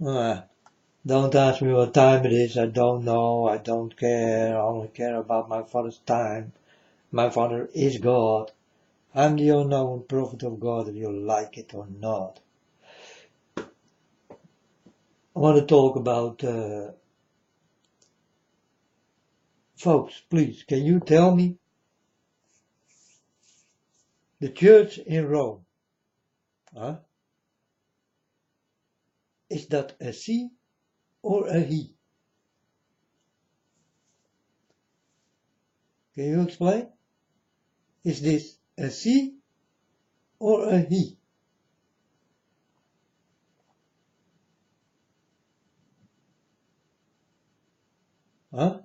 Uh, don't ask me what time it is. I don't know. I don't care. I only care about my Father's time. My Father is God. I'm the unknown prophet of God, if you like it or not. I want to talk about, folks, please, can you tell me the church in Rome? Huh? Is that a she or a he? Can you explain? Is this a she or a he? Huh?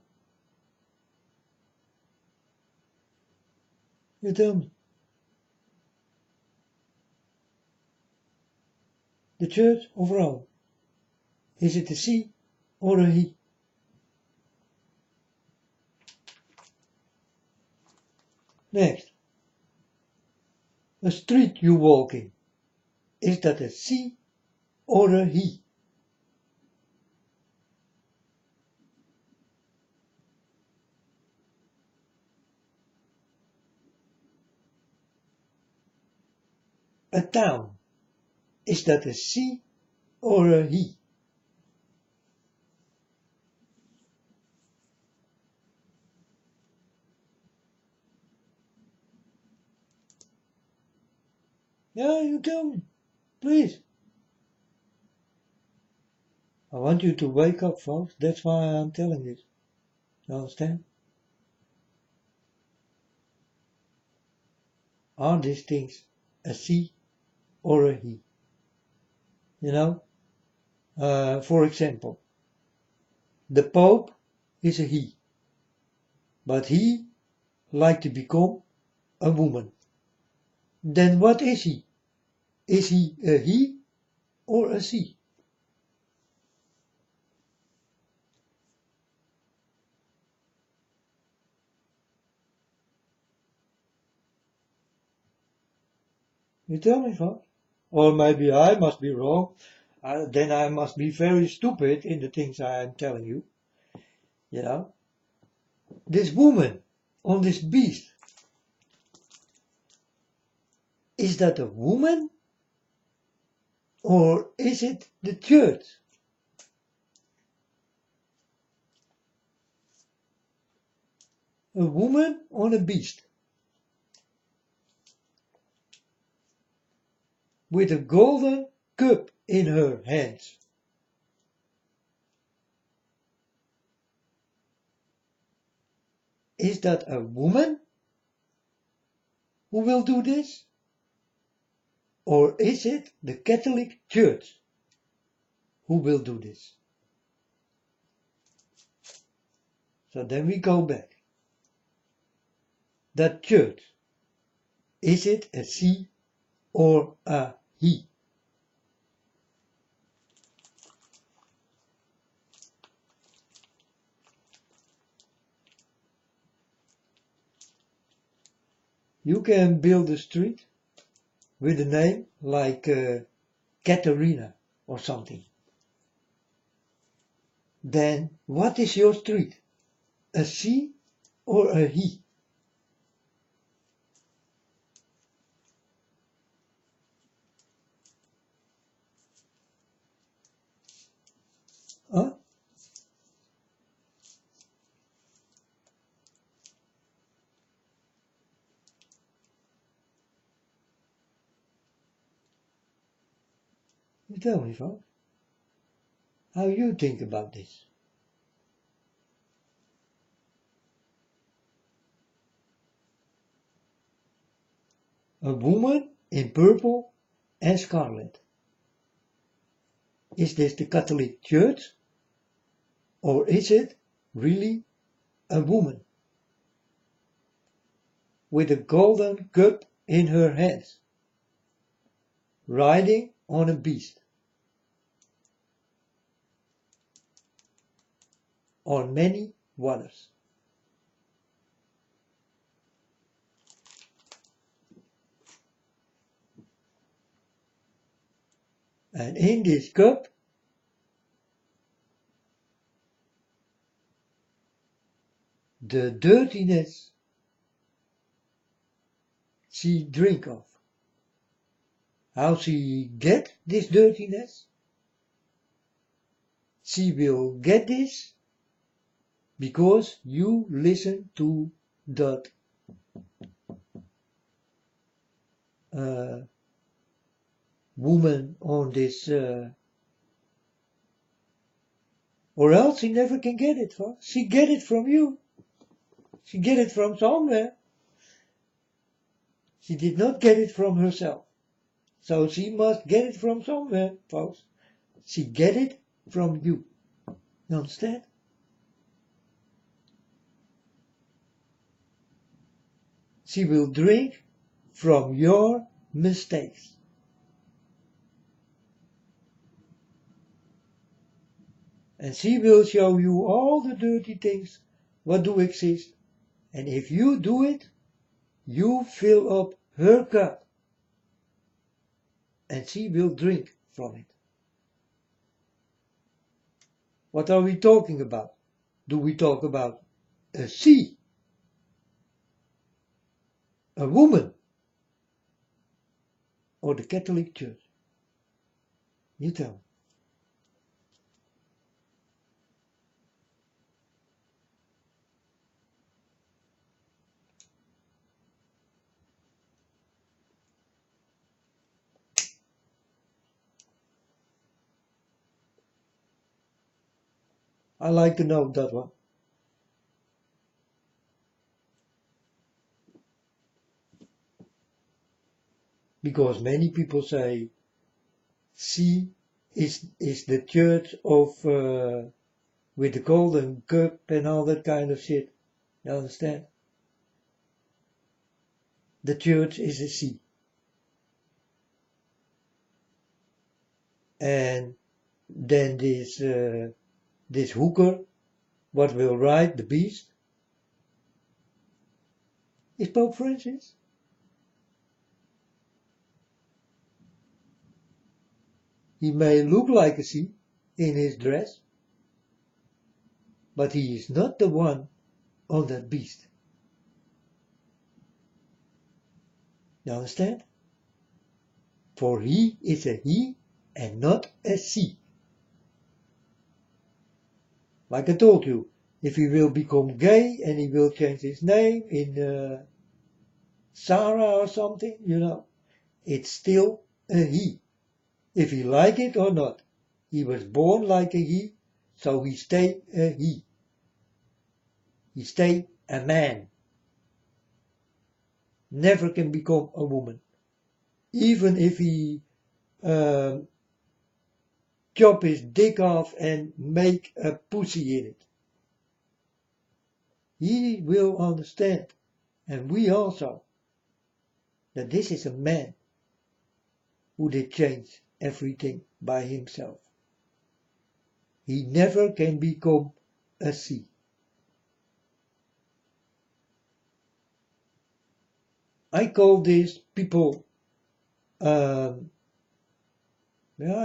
You tell me. The church of Rome. Is it a she or a he? Next. A street you walk in. Is that a she or a he? A town. Is that a she or a he? Yeah, you tell me. Please. I want you to wake up, folks. That's why I'm telling this. You understand? Are these things a she or a he? You know? For example, the Pope is a he, but he like to become a woman. Then what is he? Is he a he or a she? You tell me, folks. Or maybe I must be wrong. Then I must be very stupid in the things I am telling you. You know? This woman on this beast, is that a woman or is it the church? A woman on a beast with a golden cup in her hands. Is that a woman who will do this? Or is it the Catholic Church who will do this? So then we go back. That church, is it a she or a he? You can build a street with a name like Katharina or something. Then what is your street? A she or a he? Huh? You tell me, folks, how you think about this. A woman in purple and scarlet. Is this the Catholic Church? Or is it really a woman with a golden cup in her hands, riding on a beast, on many waters? And in this cup the dirtiness she drink of. How she get this dirtiness? She will get this because you listen to that woman on this, or else she never can get it. Huh? She get it from you. She get it from somewhere. She did not get it from herself. So she must get it from somewhere, folks. She get it from you. You understand? She will drink from your mistakes. And she will show you all the dirty things what do exist. And if you do it, you fill up her cup. And she will drink from it. What are we talking about? Do we talk about a she? A woman? Or the Catholic Church? You tell me. I like to know that one. Because many people say she is the church of with the golden cup and all that kind of shit. You understand? The church is a she. And then this hooker, what will ride the beast, is Pope Francis. He may look like a she in his dress, but he is not the one on that beast. You understand? For he is a he and not a she. Like I told you, if he will become gay and he will change his name in Sarah or something, you know, it's still a he. If he like it or not. He was born like a he, so he stay a he. He stay a man. Never can become a woman. Even if he chop his dick off and make a pussy in it. He will understand, and we also, that this is a man who did change everything by himself. He never can become a she. I call this people, I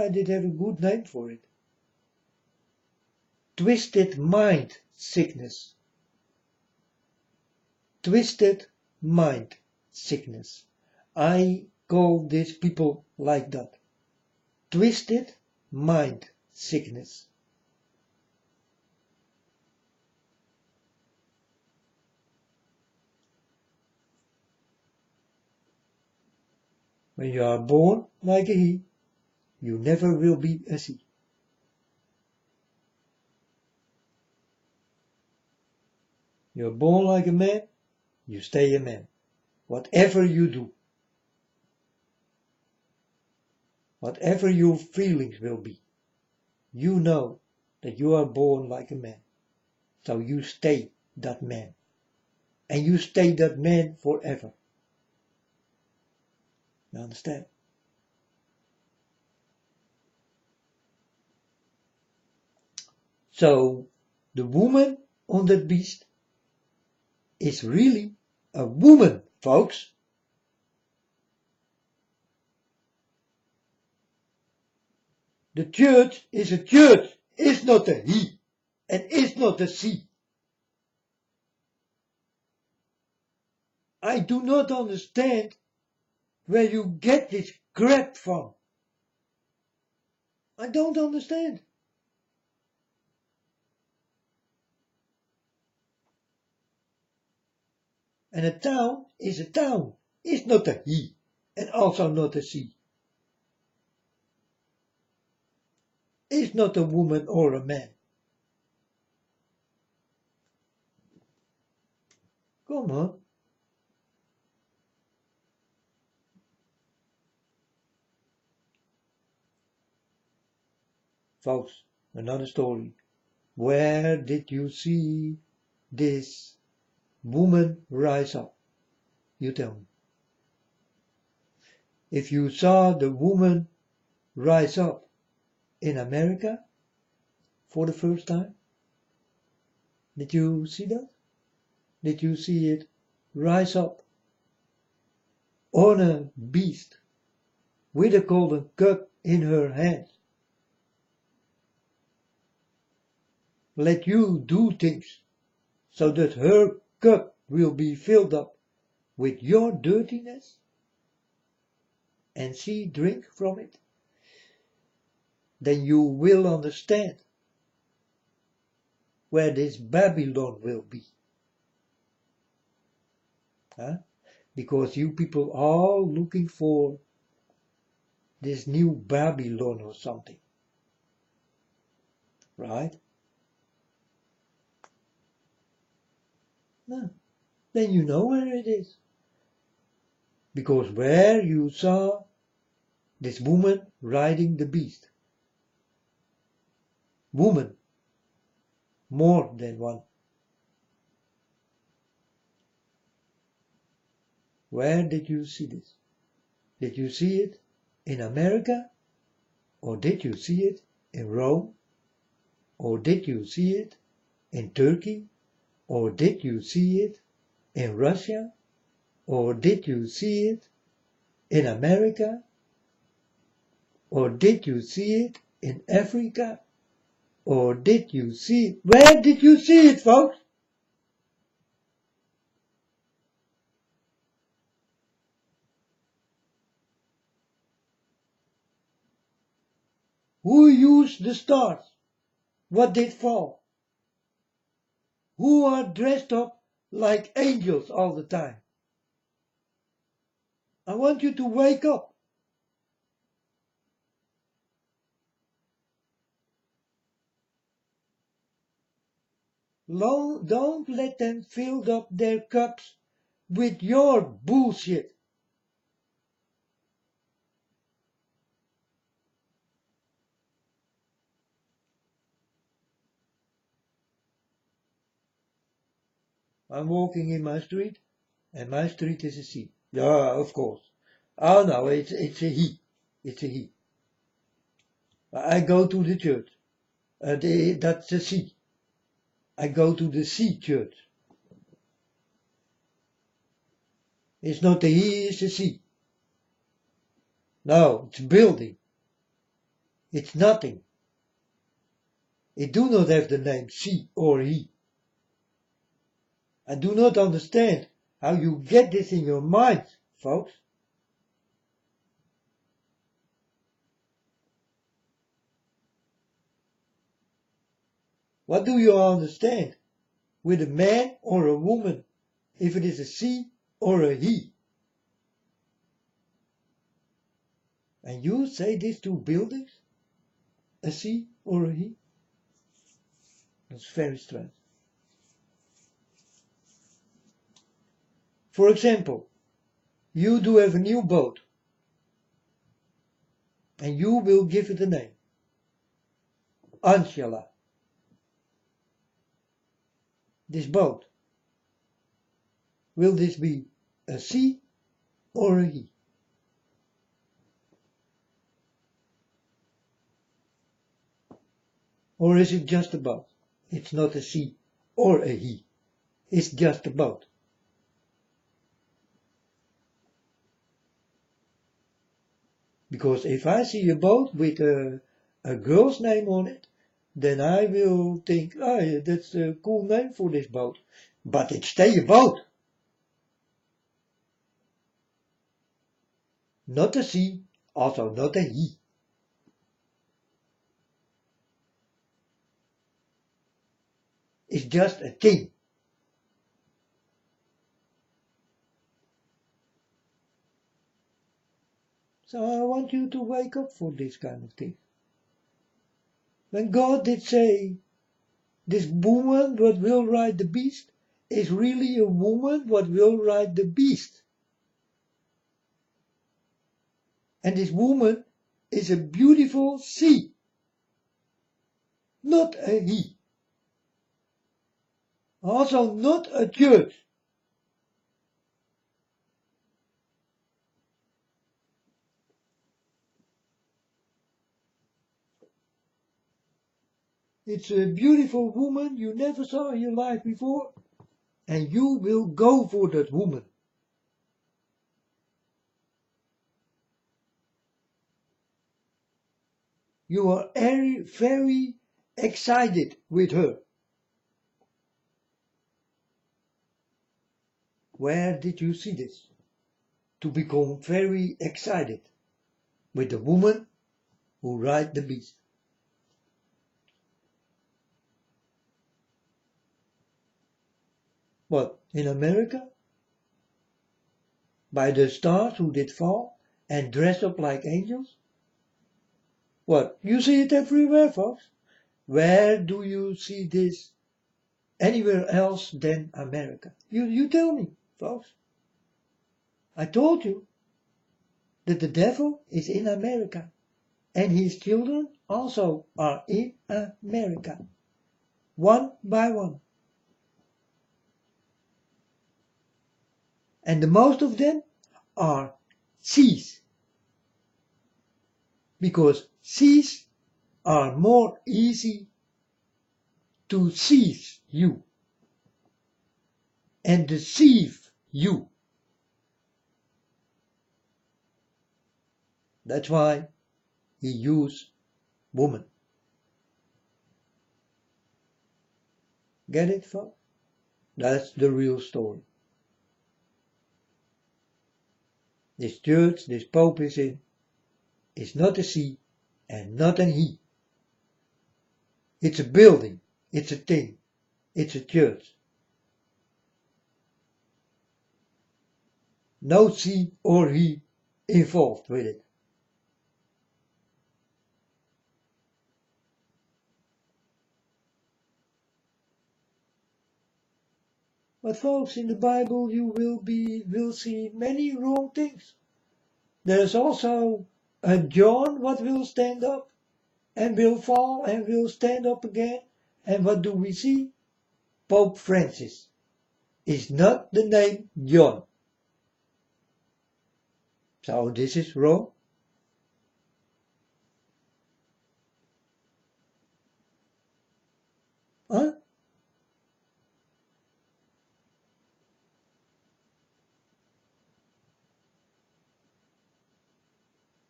did have a good name for it. Twisted mind sickness. Twisted mind sickness. I call these people like that. Twisted mind sickness. When you are born like a he, you never will be a she. You're born like a man, you stay a man. Whatever you do. Whatever your feelings will be. You know that you are born like a man. So you stay that man. And you stay that man forever. You understand? So the woman on that beast is really a woman, folks. The church is a church, is not a he, and is not a she. I do not understand where you get this crap from. I don't understand. And a town is a town. It's not a he and also not a she. It's not a woman or a man. Come on. Folks, another story. Where did you see this woman rise up? You tell me. If you saw the woman rise up in America for the first time, did you see that? Did you see it rise up on a beast with a golden cup in her hand? Let you do things so that her cup will be filled up with your dirtiness and she drink from it? Then you will understand where this Babylon will be. Huh? Because you people are looking for this new Babylon or something. Right? No. Then you know where it is. Because where you saw this woman riding the beast. Woman. More than one. Where did you see this? Did you see it in America? Or did you see it in Rome? Or did you see it in Turkey? Or did you see it in Russia? Or did you see it in America? Or did you see it in Africa? Or did you see it? Where did you see it, folks? Who used the stars? What did fall? Who are dressed up like angels all the time? I want you to wake up. Don't let them fill up their cups with your bullshit. I'm walking in my street, and my street is a she. Yeah, of course. Oh no, it's a he. It's a he. I go to the church. That's a she. I go to the she church. It's not a he, it's a she. No, it's building. It's nothing. It do not have the name she or he. I do not understand how you get this in your mind, folks. What do you understand with a man or a woman if it is a she or a he? And you say these two buildings, a she or a he? That's very strange. For example, you do have a new boat, and you will give it a name. Angela. This boat, will this be a she or a he? Or is it just a boat? It's not a she or a he. It's just a boat. Because if I see a boat with a girl's name on it, then I will think, oh, yeah, that's a cool name for this boat. But it's still a boat. Not a she, also not a he. It's just a thing. So I want you to wake up for this kind of thing. When God did say, this woman what will ride the beast is really a woman what will ride the beast. And this woman is a beautiful she, not a he. Also not a church. It's a beautiful woman you never saw in your life before, and you will go for that woman. You are very, very excited with her. Where did you see this? To become very excited with the woman who rides the beast. What, in America? By the stars who did fall and dress up like angels? What, you see it everywhere, folks? Where do you see this anywhere else than America? You tell me, folks. I told you that the devil is in America, and his children also are in America, one by one. And the most of them are C's, because C's are more easy to seize you and deceive you. That's why he used woman. Get it, folks? That's the real story. This church, this Pope is in, is not a she and not an he. It's a building, it's a thing, it's a church. No she or he involved with it. But folks, in the Bible you will see many wrong things. There's also a John what will stand up and will fall and will stand up again. And what do we see? Pope Francis is not the name John. So this is wrong. Huh?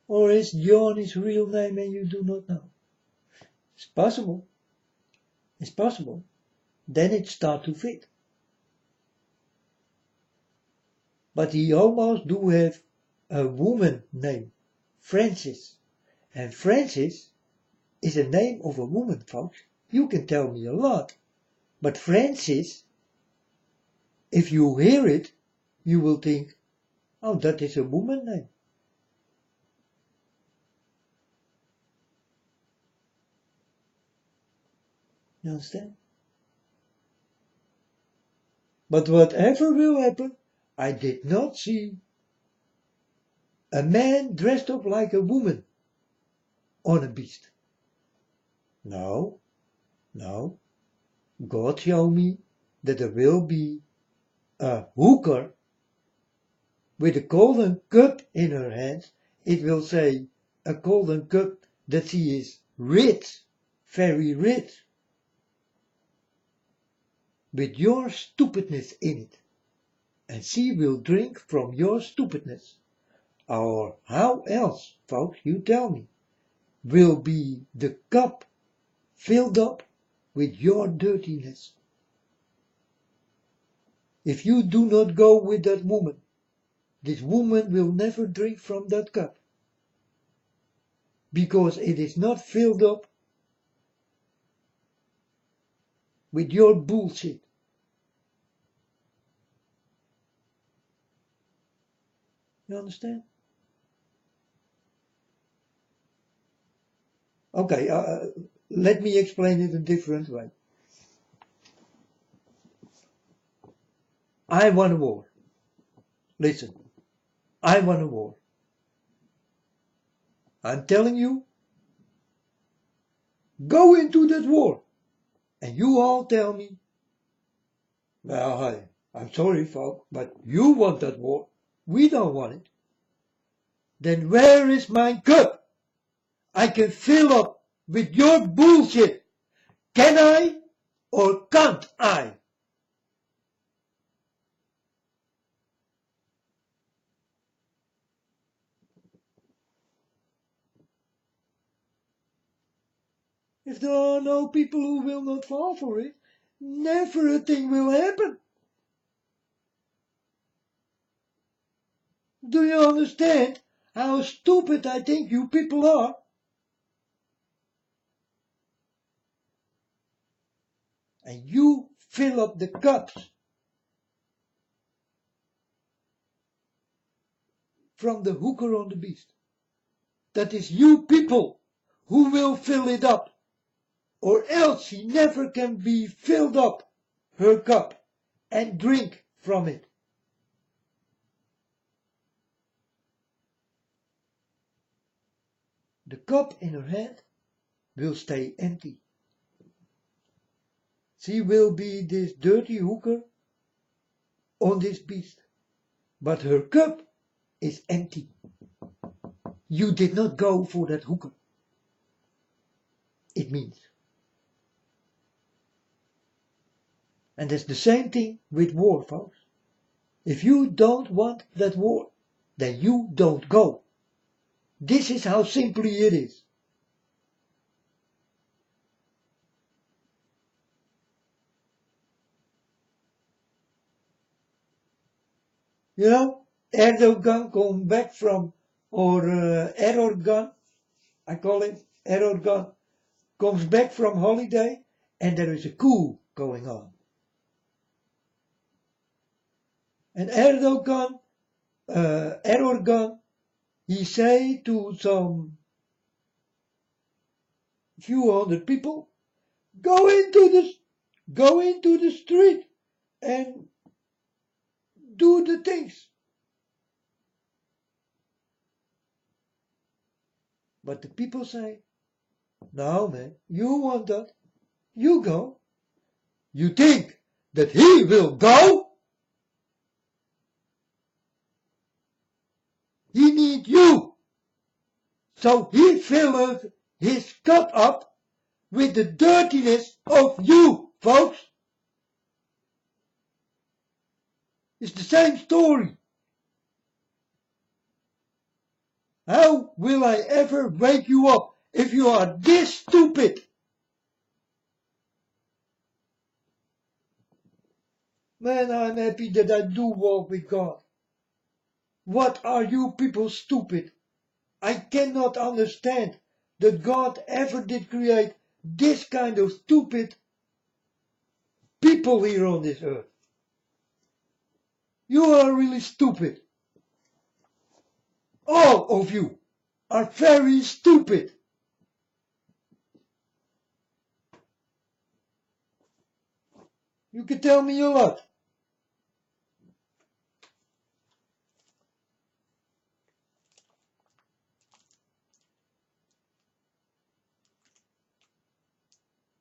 Or is John his real name and you do not know? It's possible. It's possible. Then it starts to fit. But he almost do have a woman name, Francis. And Francis is a name of a woman, folks. You can tell me a lot. But Francis, if you hear it, you will think, oh, that is a woman name. You understand? But whatever will happen, I did not see a man dressed up like a woman on a beast. No, no. God showed me that there will be a hooker with a golden cup in her hands. It will say a golden cup that she is rich, very rich, with your stupidness in it. And she will drink from your stupidness. Or how else, folks, you tell me, will be the cup filled up with your dirtiness? If you do not go with that woman, this woman will never drink from that cup, because it is not filled up with your bullshit. You understand? Okay, let me explain it a different way. I want a war. Listen, I want a war. I'm telling you, go into that war. And you all tell me, well, I'm sorry, folk, but you want that war. We don't want it. Then where is my cup? I can fill up with your bullshit. Can I or can't I? If there are no people who will not fall for it, never a thing will happen. Do you understand how stupid I think you people are? And you fill up the cups from the hooker on the beast. That is you people who will fill it up, or else she never can be filled up, her cup, and drink from it. The cup in her hand will stay empty. She will be this dirty hooker on this beast, but her cup is empty. You did not go for that hooker. It means. And that's the same thing with war, folks. If you don't want that war, then you don't go. This is how simply it is. You know, Erdogan comes back from, or Erdogan, I call him Erdogan, comes back from holiday and there is a coup going on. And Erdogan, he say to some few hundred people, go into the street and do the things. But the people say, no man, you want that, you go. You think that he will go? He needs you. So he filled his cup up with the dirtiness of you, folks. It's the same story. How will I ever wake you up if you are this stupid? Man, I'm happy that I do walk with God. What are you people stupid? I cannot understand that God ever did create this kind of stupid people here on this earth. You are really stupid. All of you are very stupid. You can tell me a lot.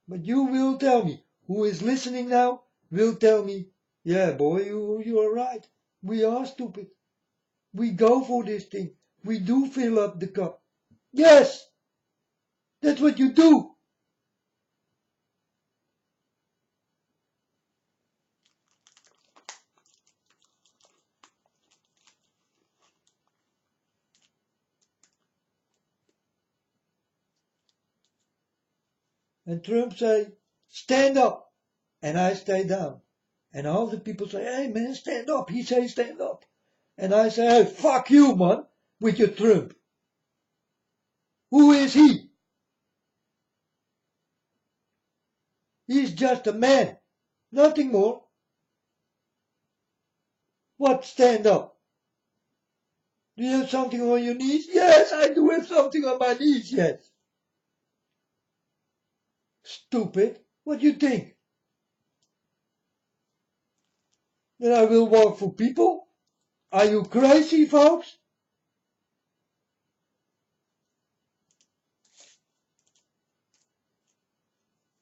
But you will tell me, who is listening now, will tell me, yeah boy, you are right. We are stupid. We go for this thing. We do fill up the cup. Yes, that's what you do. And Trump say, stand up. And I stay down. And all the people say, hey man, stand up. He says stand up. and I say, hey, fuck you, man, with your Trump. Who is he? He's just a man, nothing more. What, stand up? Do you have something on your knees? Yes, I do have something on my knees, yes. Stupid, what do you think? That I will walk for people? Are you crazy, folks?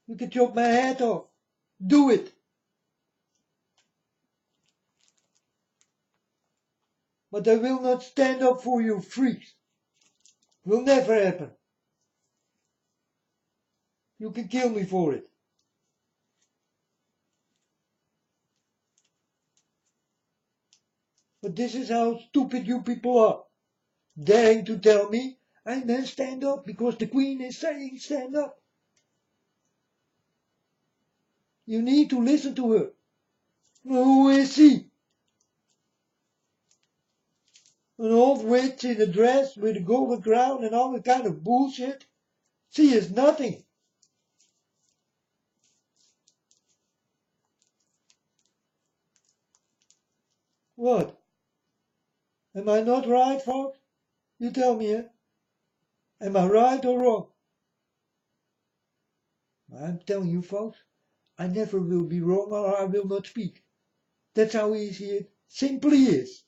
You can chop my head off. Do it. But I will not stand up for you freaks. Will never happen. You can kill me for it. But this is how stupid you people are. Daring to tell me, I must stand up because the Queen is saying stand up. You need to listen to her. Who is she? An old witch in a dress with a golden crown and all that kind of bullshit? She is nothing. What? Am I not right, folks? You tell me, eh? Am I right or wrong? I'm telling you, folks, I never will be wrong or I will not speak. That's how easy it simply is.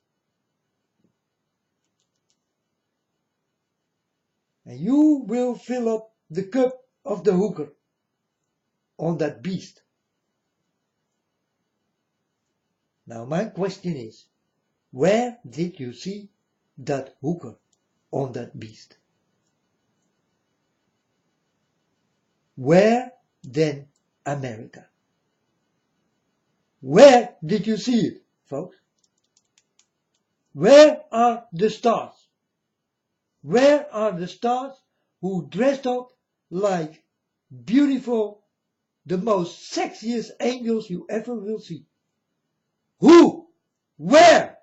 And you will fill up the cup of the hooker on that beast. Now my question is, where did you see that hooker on that beast? Where then America? Where did you see it, folks? Where are the stars? Where are the stars who dressed up like beautiful, the most sexiest angels you ever will see? Who? Where?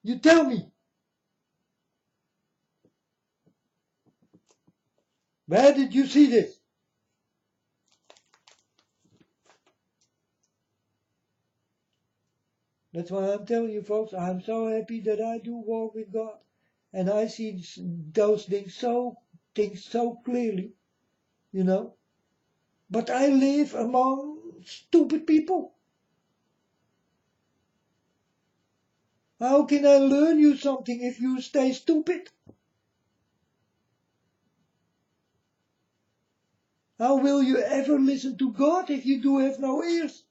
You tell me. Where did you see this? That's why I'm telling you, folks, I'm so happy that I do walk with God. And I see those things so clearly, you know. But I live among stupid people. How can I learn you something if you stay stupid? How will you ever listen to God if you do have no ears?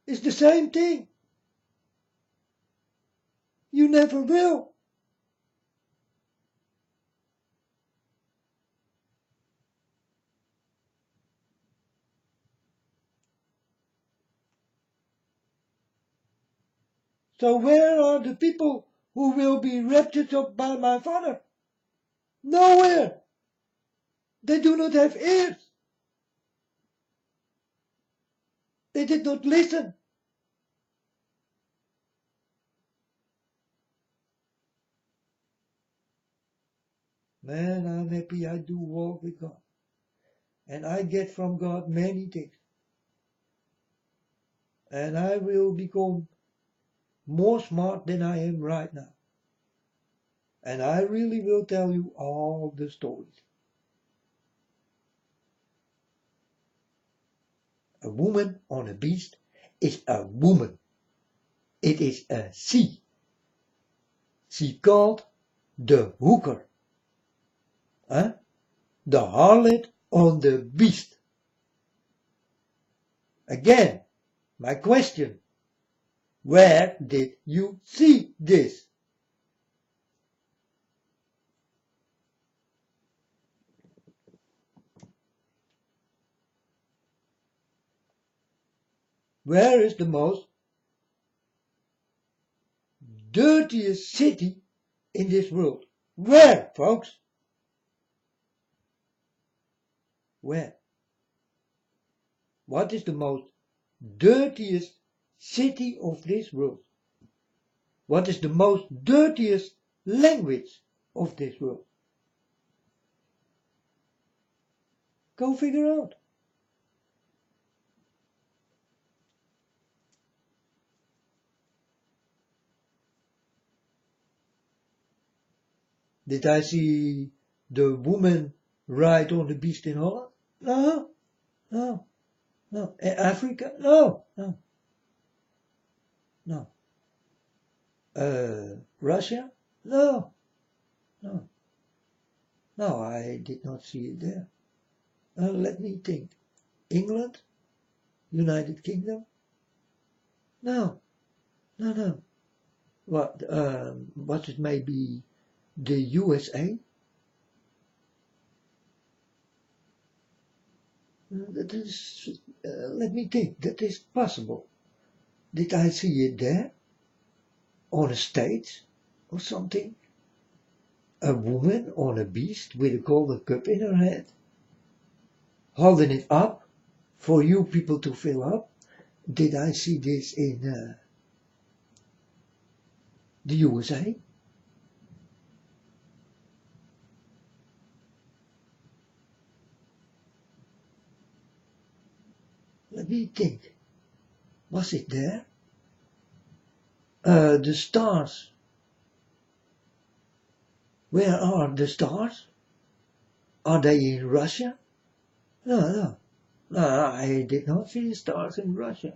It's the same thing. You never will. So where are the people who will be raptured up by my Father? Nowhere. They do not have ears. They did not listen. Man, I'm happy I do walk with God. And I get from God many things. And I will become more smart than I am right now. And I really will tell you all the stories. A woman on a beast is a woman. It is a she. She called the hooker. Huh? The harlot on the beast. Again, my question. Where did you see this? Where is the most dirtiest city in this world? Where, folks? Where? What is the most dirtiest city of this world? What is the most dirtiest language of this world? Go figure out. Did I see the woman ride on the beast in Holland? No, no, no. Africa? No, no, no. Russia? No, no. No, I did not see it there. Let me think. England? United Kingdom? No, no, no. What it may be the USA? That is, let me think, that is possible. Did I see it there? On a stage or something? A woman on a beast with a golden cup in her hand? Holding it up for you people to fill up? Did I see this in the USA? Let me think. Was it there? The stars. Where are the stars? Are they in Russia? No, no. No, I did not see the stars in Russia.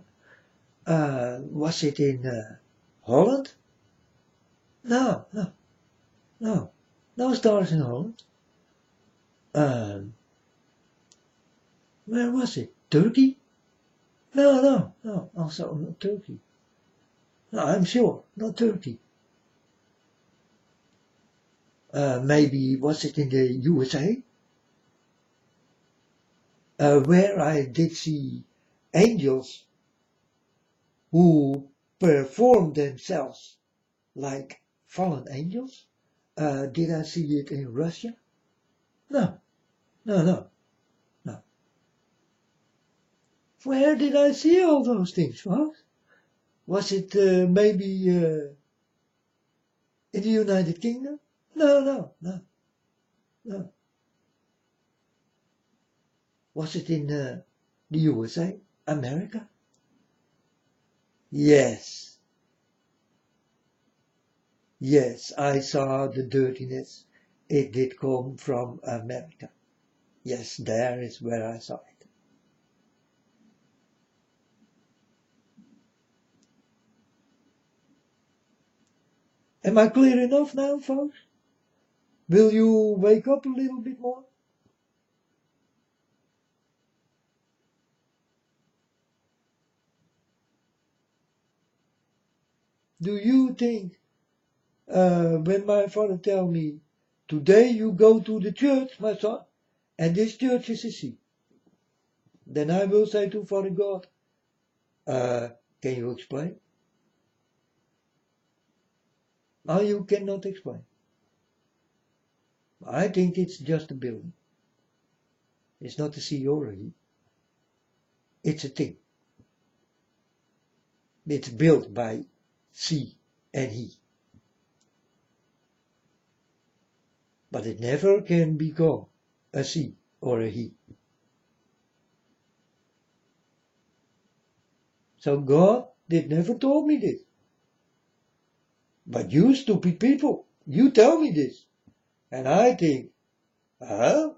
Was it in Holland? No, no, no. No stars in Holland. Where was it? Turkey? No, no, no. Also not Turkey. No, I'm sure, not Turkey. Maybe was it in the USA? Where I did see angels who perform themselves like fallen angels. Did I see it in Russia? No, no, no, no. Where did I see all those things, folks? Was it maybe in the United Kingdom? No, no, no, no. Was it in the USA? America? Yes. Yes, I saw the dirtiness. It did come from America. Yes, there is where I saw it. Am I clear enough now, folks? Will you wake up a little bit more? Do you think when my father tell me, today you go to the church, my son, and this church is a sea, then I will say to Father God, can you explain? No, you cannot explain. I think it's just a building. It's not a sea or a he. It's a thing. It's built by she and he. But it never can become a she or a he. So God did never told me this. But you stupid people, you tell me this. And I think, huh?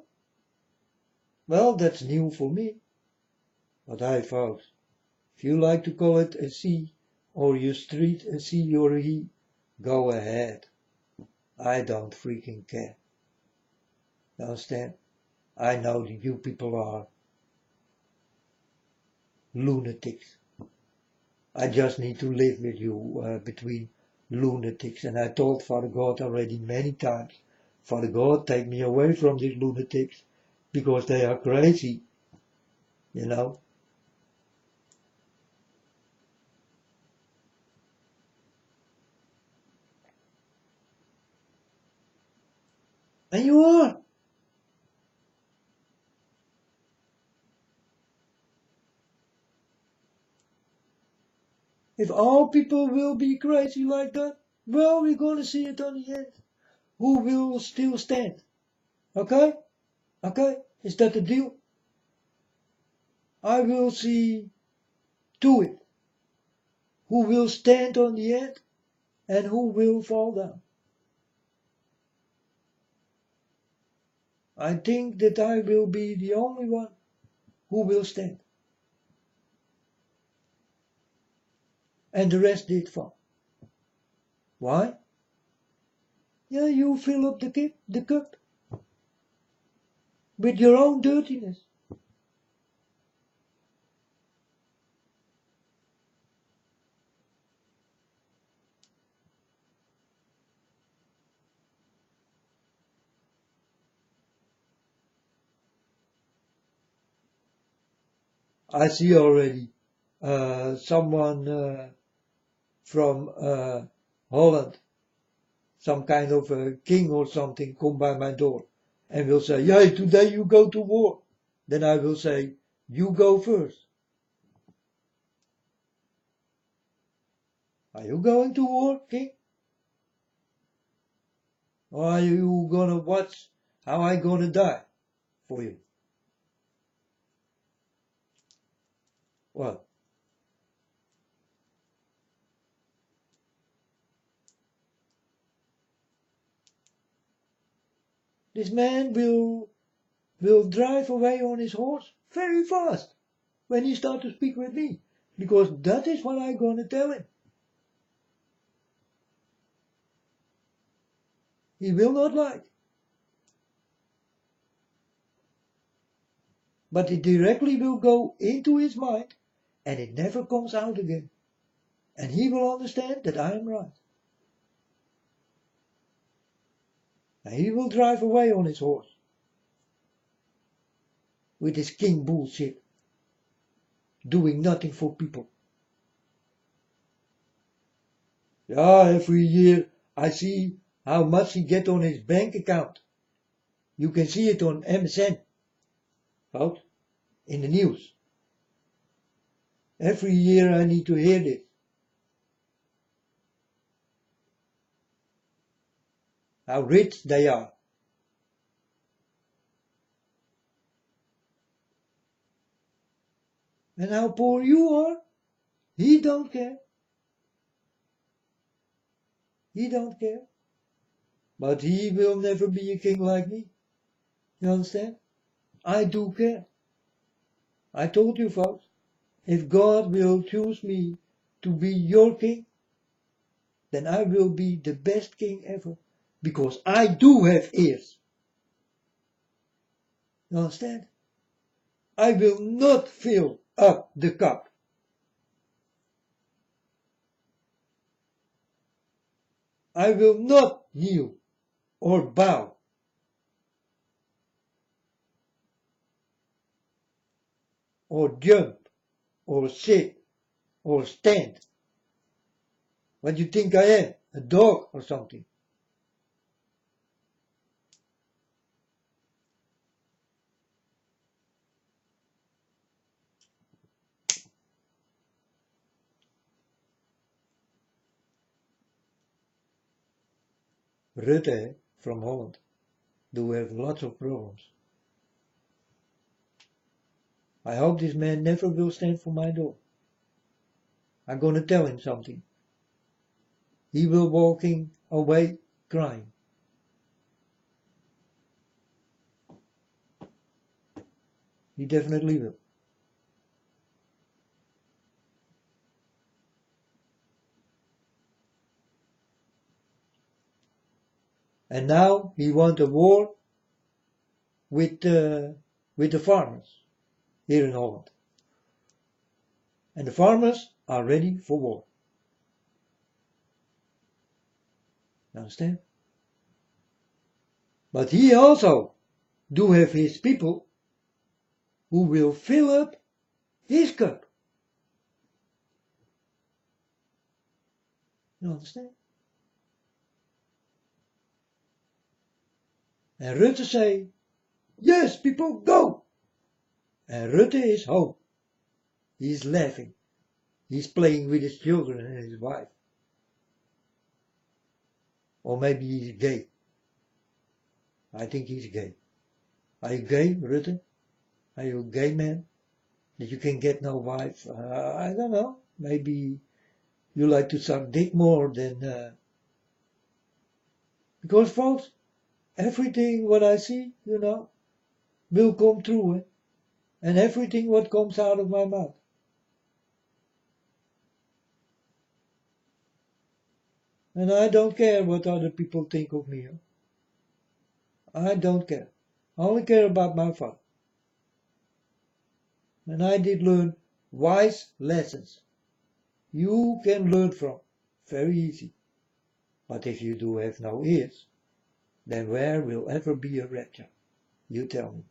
Well, that's new for me. But hey, folks, if you like to call it a she or your street a she or a he, go ahead. I don't freaking care. You understand? I know that you people are lunatics. I just need to live with you between lunatics. And I told Father God already many times, Father God, take me away from these lunatics because they are crazy. You know? And you are. If all people will be crazy like that, well, we're gonna see it on the end. Who will still stand? Okay? Okay? Is that the deal? I will see to it. Who will stand on the end and who will fall down. I think that I will be the only one who will stand. And the rest did fall. Why? Yeah, you fill up the cup with your own dirtiness. I see already someone from Holland, some kind of a king or something, come by my door and will say, yeah, today you go to war. Then I will say, you go first. Are you going to war, king? Or are you gonna watch how I gonna die for you? Well, this man will drive away on his horse very fast when he starts to speak with me, because that is what I'm gonna tell him. He will not like. But it directly will go into his mind and it never comes out again. And he will understand that I am right. And he will drive away on his horse with his king bullshit, doing nothing for people. Yeah, every year I see how much he get on his bank account. You can see it on MSN, folks, in the news. Every year I need to hear this. How rich they are. And how poor you are. He don't care. He don't care. But he will never be a king like me. You understand? I do care. I told you, folks, if God will choose me to be your king, then I will be the best king ever. Because I do have ears. You understand? I will not fill up the cup. I will not kneel or bow. Or jump. Or sit. Or stand. What do you think I am? A dog or something? Rutte from Holland do have lots of problems. I hope this man never will stand for my door. I'm gonna tell him something. He will walking away crying. He definitely will. And now he wants a war with the farmers here in Holland. And the farmers are ready for war. You understand? But he also do have his people who will fill up his cup. You understand? And Rutte say, yes, people, go! And Rutte is home. He is laughing. He's playing with his children and his wife. Or maybe he's gay. I think he's gay. Are you gay, Rutte? Are you a gay man? That you can get no wife? I don't know. Maybe you like to suck dick more than... Because, folks, everything what I see, will come true. Eh? And everything what comes out of my mouth. And I don't care what other people think of me. I don't care. I only care about my father. And I did learn wise lessons. You can learn from. Very easy. But if you do have no ears, then where will ever be a rapture? You tell me.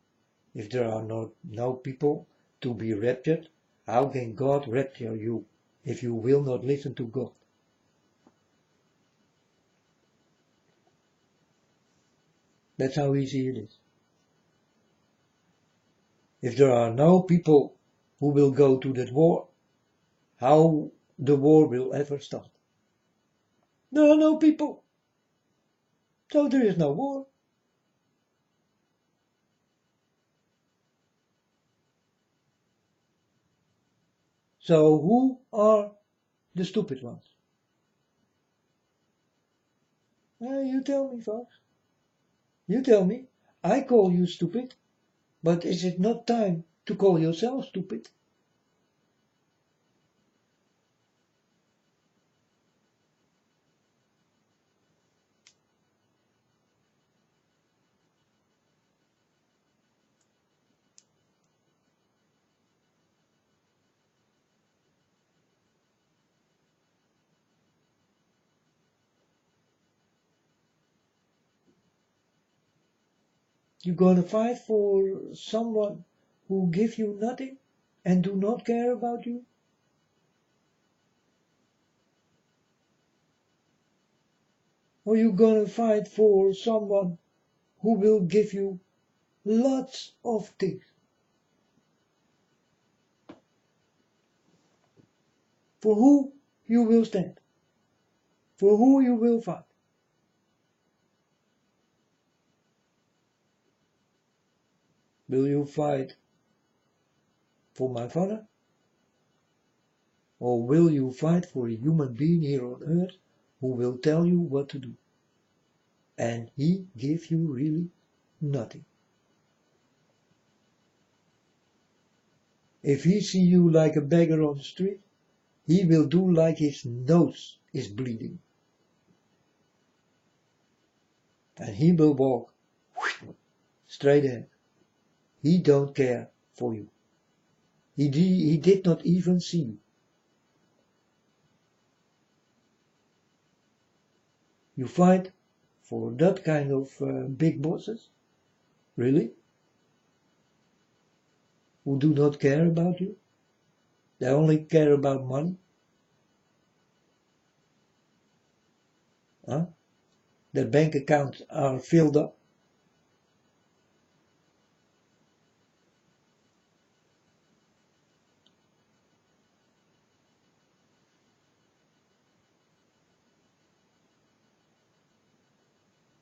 If there are no people to be raptured, how can God rapture you if you will not listen to God? That's how easy it is. If there are no people who will go to that war, how the war will ever start? There are no people. So there is no war. So who are the stupid ones? You tell me, folks. You tell me. I call you stupid, but is it not time to call yourself stupid? You're gonna fight for someone who give you nothing and do not care about you? Or you gonna fight for someone who will give you lots of things? For who you will stand? For who you will fight? Will you fight for my father? Or will you fight for a human being here on earth who will tell you what to do? And he give you really nothing. If he see you like a beggar on the street, he will do like his nose is bleeding. And he will walk straight ahead. He don't care for you. He did not even see you. You fight for that kind of big bosses? Really? Who do not care about you? They only care about money? Huh? Their bank accounts are filled up.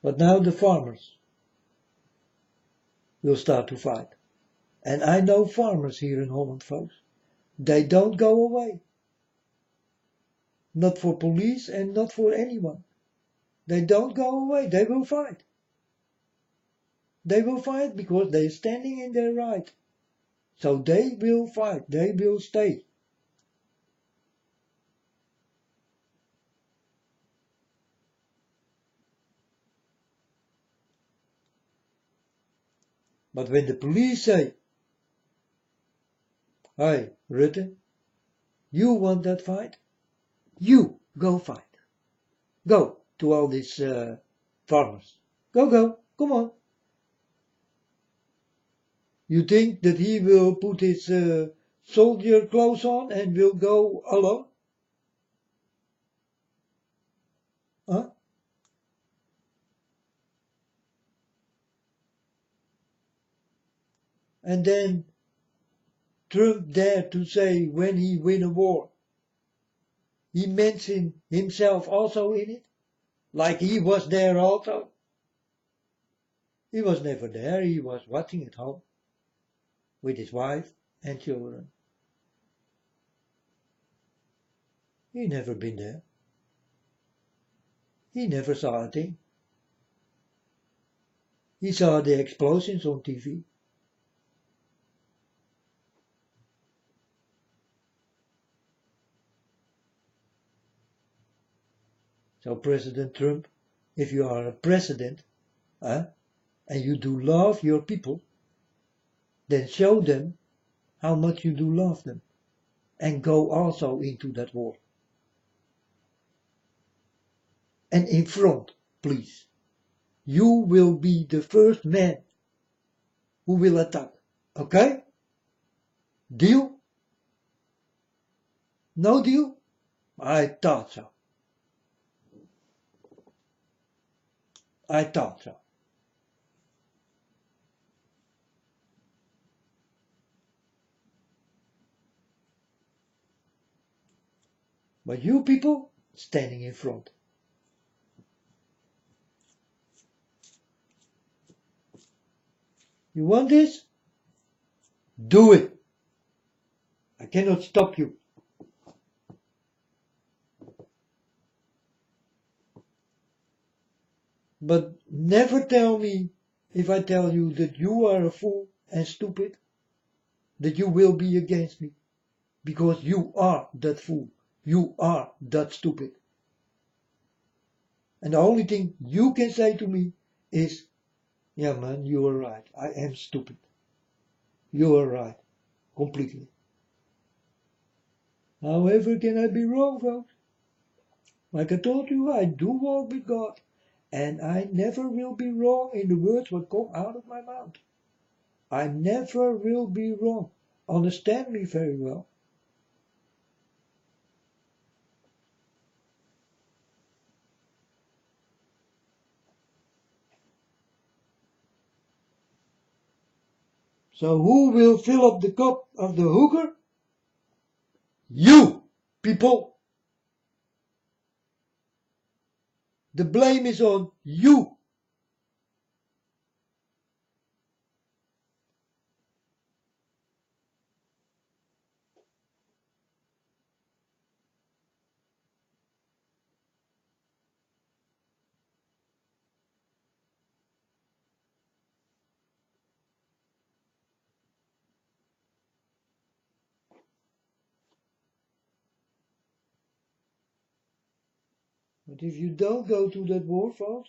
But now the farmers will start to fight. And I know farmers here in Holland, folks. They don't go away. Not for police and not for anyone. They don't go away. They will fight. They will fight because they are standing in their right. So they will fight. They will stay. But when the police say, "Hey, Rutte, you want that fight? You go fight. Go to all these farmers. Go, come on." You think that he will put his soldier clothes on and will go alone? Huh? And then Trump dared to say when he win a war, he mentioned himself also in it, like he was there also. He was never there, he was watching at home with his wife and children. He never been there. He never saw a thing. He saw the explosions on TV. So President Trump, if you are a president, and you do love your people, then show them how much you do love them. And go also into that war. And in front, please. You will be the first man who will attack. Okay? Deal? No deal? I thought so. I thought so. But you people standing in front. You want this? Do it. I cannot stop you. But never tell me, if I tell you that you are a fool and stupid, that you will be against me. Because you are that fool. You are that stupid. And the only thing you can say to me is, yeah man, you are right. I am stupid. You are right. Completely. However can I be wrong, folks? Like I told you, I do walk with God. And I never will be wrong in the words that come out of my mouth. I never will be wrong. Understand me very well. So who will fill up the cup of the hooker? You, people. The blame is on you. But if you don't go to that war, folks,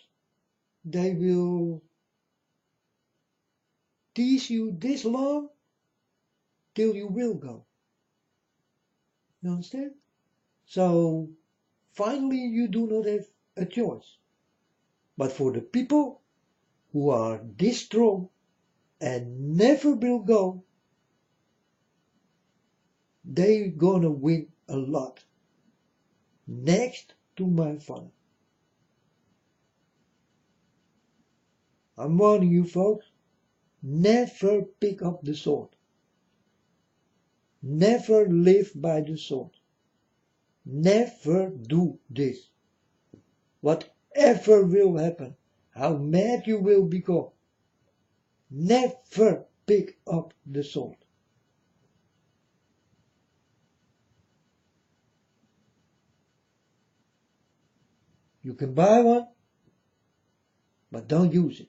they will tease you this long till you will go. You understand? So finally you do not have a choice. But for the people who are this strong and never will go, they gonna win a lot. Next to my father. I'm warning you folks, never pick up the sword. Never live by the sword. Never do this. Whatever will happen, how mad you will become, never pick up the sword. You can buy one, but don't use it.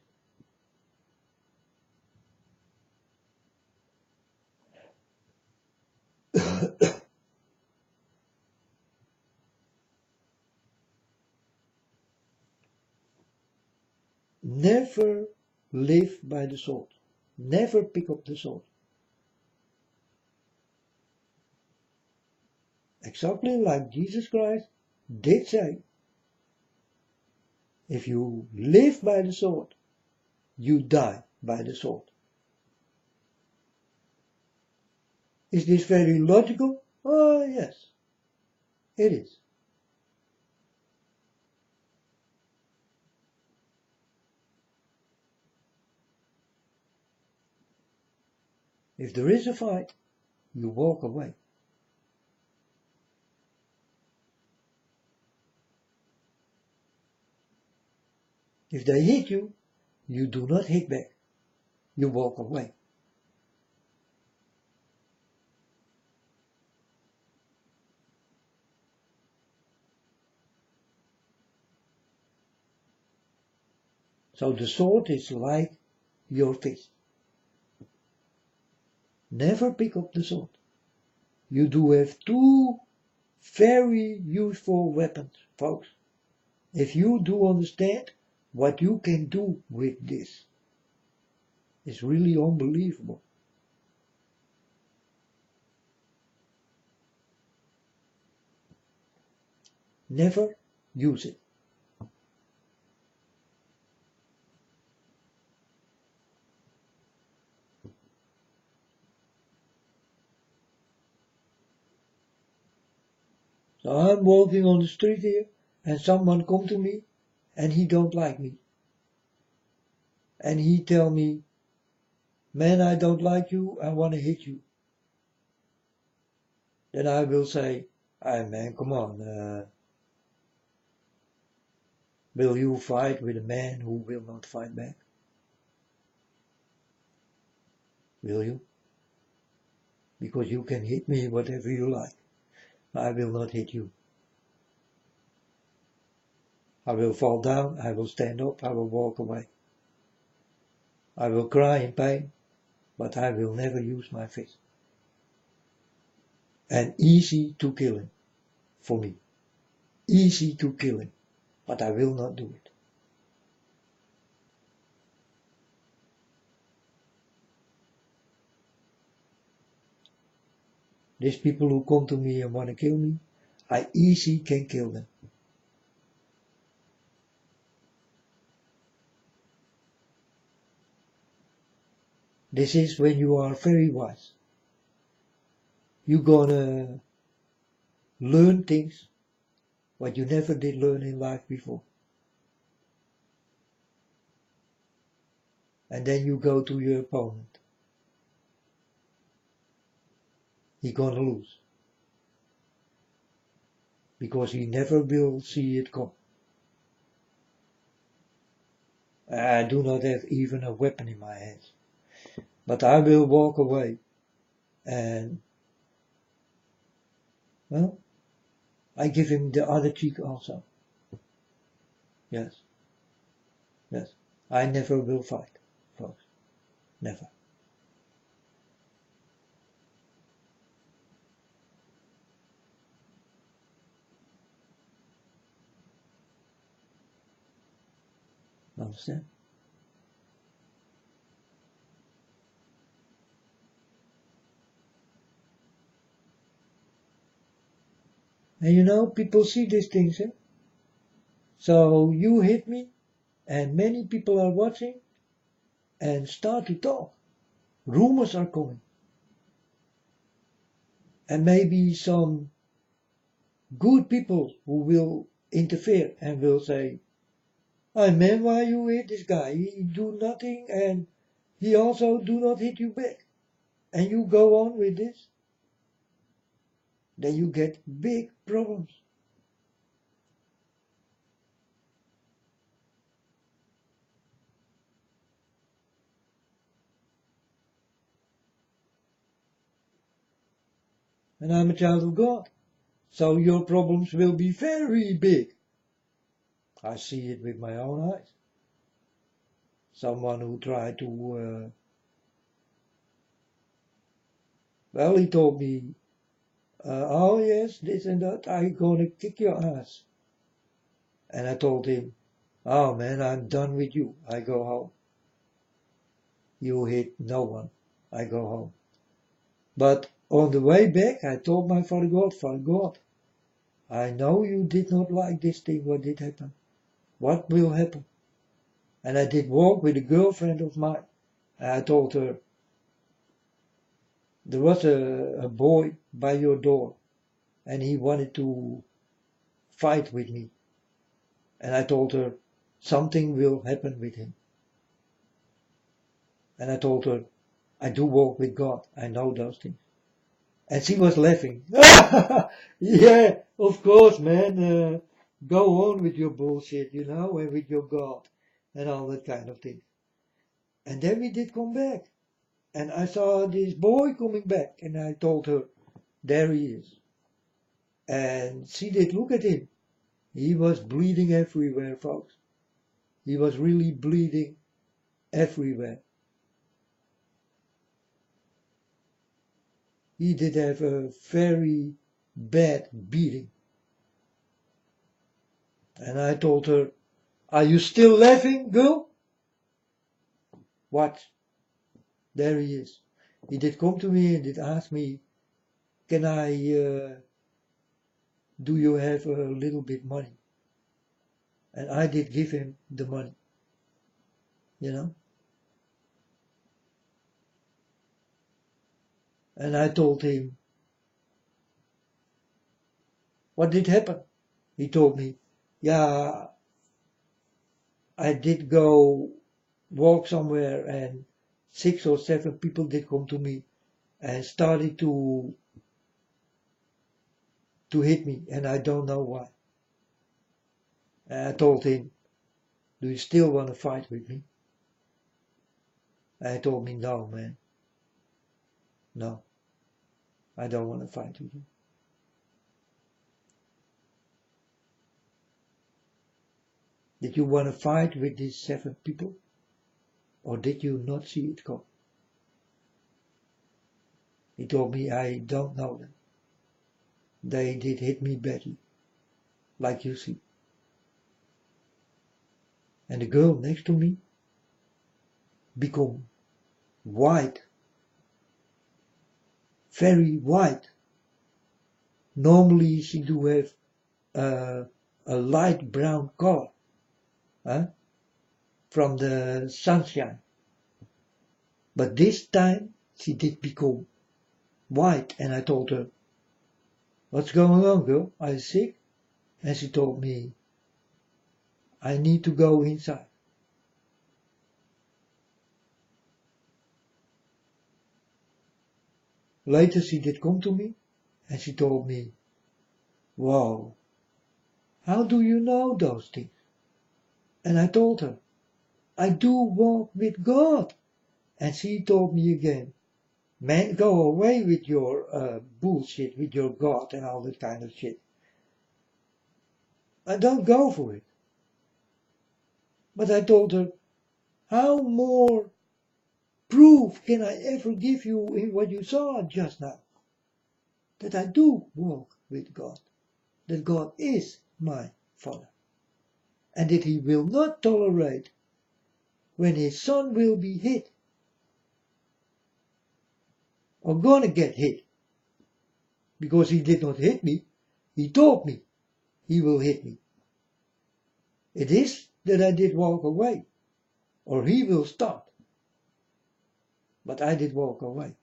Never live by the sword. Never pick up the sword. Exactly like Jesus Christ did say, if you live by the sword, you die by the sword. Is this very logical? Oh yes, it is. If there is a fight, you walk away. If they hit you, you do not hit back. You walk away. So the sword is like your fist. Never pick up the sword. You do have two very useful weapons, folks. If you do understand what you can do with this, it's really unbelievable. Never use it. So I'm walking on the street here and someone come to me and he don't like me. And he tell me, man, I don't like you, I want to hit you. Then I will say, hey man, come on, will you fight with a man who will not fight back? Will you? Because you can hit me whatever you like. I will not hit you. I will fall down, I will stand up, I will walk away. I will cry in pain, but I will never use my fist. And easy to kill him, for me. Easy to kill him, but I will not do it. These people who come to me and want to kill me, I easy can kill them. This is when you are very wise. You're gonna learn things what you never did learn in life before. And then you go to your opponent. He's gonna lose. Because he never will see it come. I do not have even a weapon in my hands. But I will walk away and, well, I give him the other cheek also. Yes. Yes. I never will fight, folks. Never. Understand? And you know, people see these things, eh? So you hit me, and many people are watching, and start to talk. Rumors are coming. And maybe some good people who will interfere and will say, "Hey man, why you hit this guy? He do nothing and he also do not hit you back." And you go on with this, then you get big problems. And I'm a child of God. So your problems will be very big. I see it with my own eyes. Someone who tried to, well, he told me, oh yes, this and that, I'm gonna kick your ass. And I told him, oh man, I'm done with you, I go home. You hit no one, I go home. But on the way back, I told my Father God, I know you did not like this thing, what did happen. What will happen? And I did walk with a girlfriend of mine. And I told her, there was a boy by your door and he wanted to fight with me. And I told her, something will happen with him. And I told her, I do walk with God. I know those things. And she was laughing. Yeah, of course, man. Go on with your bullshit, you know, and with your God. and all that kind of thing. And then we did come back. And I saw this boy coming back, and I told her, there he is. And she did look at him. He was bleeding everywhere, folks. He was really bleeding everywhere. He did have a very bad beating. And I told her, are you still laughing, girl? What? There he is. He did come to me and did ask me, can I, do you have a little bit money? And I did give him the money, you know. And I told him, what did happen? He told me, yeah, I did go walk somewhere and 6 or 7 people did come to me and started to hit me, and I don't know why. And I told him, do you still want to fight with me? And he told me, no, man. No, I don't want to fight with you. Did you want to fight with these 7 people? Or did you not see it come? He told me, I don't know them. They did hit me badly, like you see. And the girl next to me became white, very white. Normally she do have a light brown color, from the sunshine. But this time she did become white, and I told her, what's going on, girl? Are you sick? And she told me, I need to go inside. Later she did come to me and she told me, wow, how do you know those things? And I told her, I do walk with God. And she told me again, man, go away with your bullshit, with your God and all that kind of shit. I don't go for it. But I told her, how more proof can I ever give you in what you saw just now? That I do walk with God. That God is my Father. And that He will not tolerate when His Son will be hit. Or gonna get hit. Because He did not hit me. He told me He will hit me. It is that I did walk away. Or He will start. But I did walk away.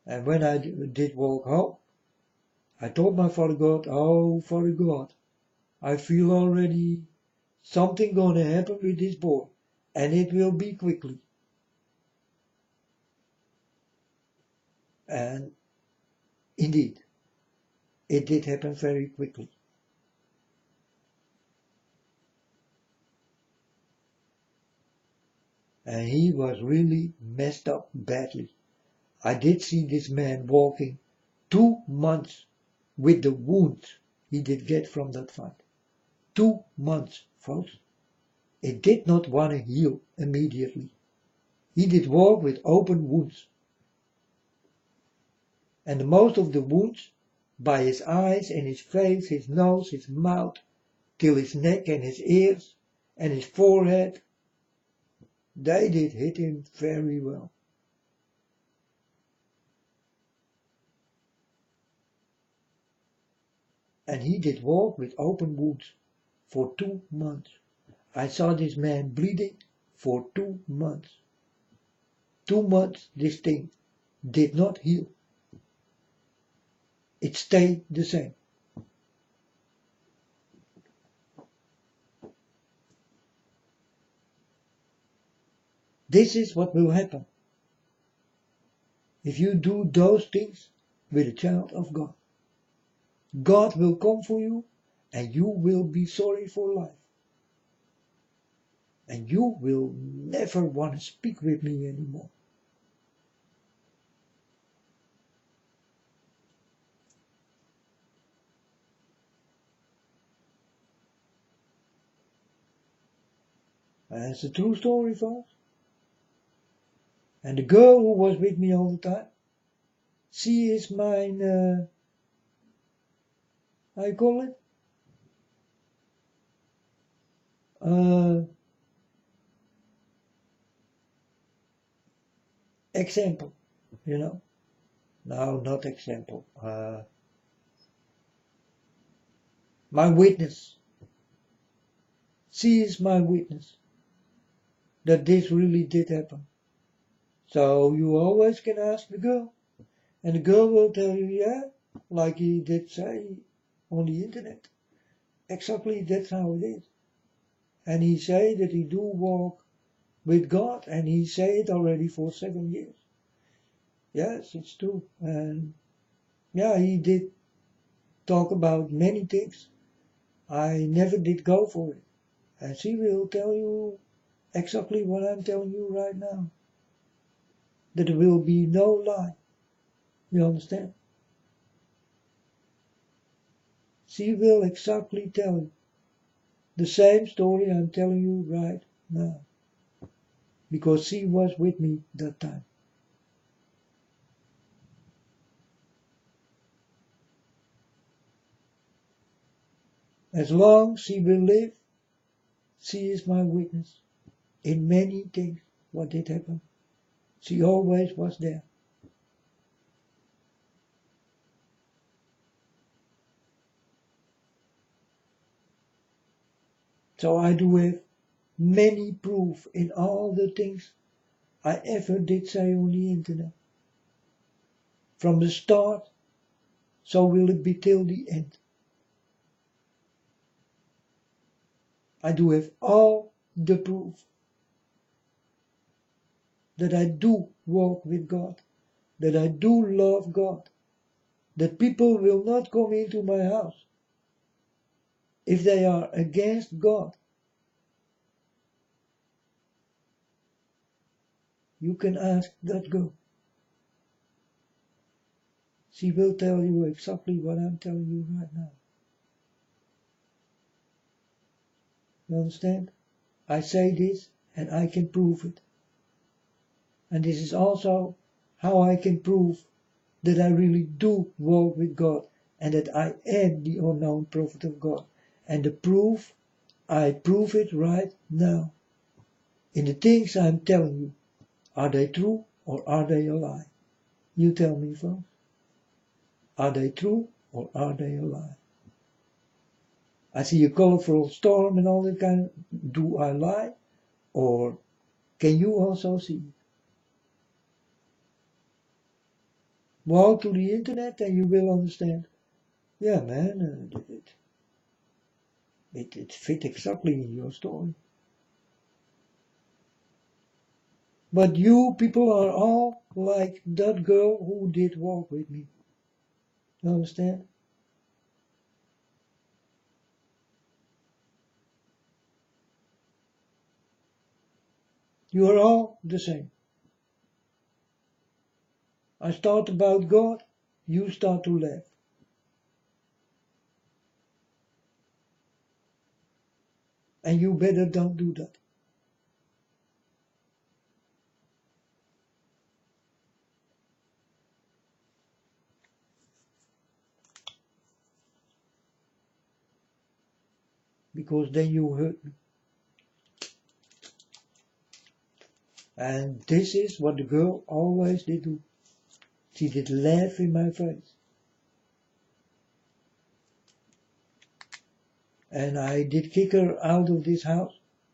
And when I did walk home, I told my Father God, oh Father God, I feel already something gonna happen with this boy. And it will be quickly. And indeed, it did happen very quickly. And he was really messed up badly. I did see this man walking 2 months with the wounds he did get from that fight. 2 months, folks. It did not want to heal immediately. He did walk with open wounds. And most of the wounds, by his eyes and his face, his nose, his mouth, till his neck and his ears and his forehead, they did hit him very well. And he did walk with open wounds for 2 months. I saw this man bleeding for 2 months. 2 months this thing did not heal. It stayed the same. This is what will happen if you do those things with a child of God. God will come for you And you will be sorry for life. And you will never want to speak with me anymore. And it's a true story, folks. And the girl who was with me all the time, she is mine, how you call it? Example, you know. No, not example. My witness. She is my witness that this really did happen. So you always can ask the girl. And the girl will tell you, yeah, like he did say on the internet. Exactly, that's how it is. And he say that he do walk with God, and he say it already for 7 years. Yes, it's true. And yeah, he did talk about many things. I never did go for it. And she will tell you exactly what I'm telling you right now. That there will be no lie. You understand? She will exactly tell you the same story I'm telling you right now. Because she was with me that time. As long as she will live, she is my witness. In many things what did happen. She always was there. So I do have many proof in all the things I ever did say on the internet. From the start, so will it be till the end. I do have all the proof that I do walk with God, that I do love God, that people will not come into my house if they are against God. You can ask that girl. She will tell you exactly what I'm telling you right now. You understand? I say this and I can prove it. And this is also how I can prove that I really do walk with God and that I am the unknown prophet of God. And the proof, I prove it right now. In the things I'm telling you, are they true or are they a lie? You tell me, folks. Are they true or are they a lie? I see a colorful storm and all that kind of, do I lie? Or can you also see it? Walk to the internet and you will understand. Yeah, man, it fit exactly in your story. But you people are all like that girl who did walk with me. You understand? You are all the same. I start about God, you start to laugh. And you better don't do that. Because then you hurt me. And this is what the girl always did do. She did laugh in my face. And I did kick her out of this house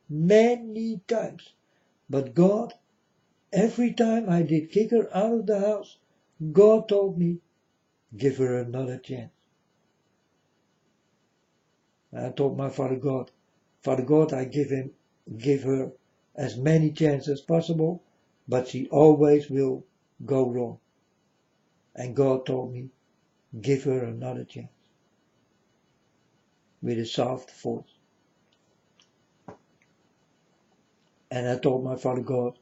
many times. But God, every time I did kick her out of the house, God told me, give her another chance. I told my Father God, I give her as many chances as possible, but she always will go wrong. And God told me, give her another chance. with a soft voice. And I told my Father God,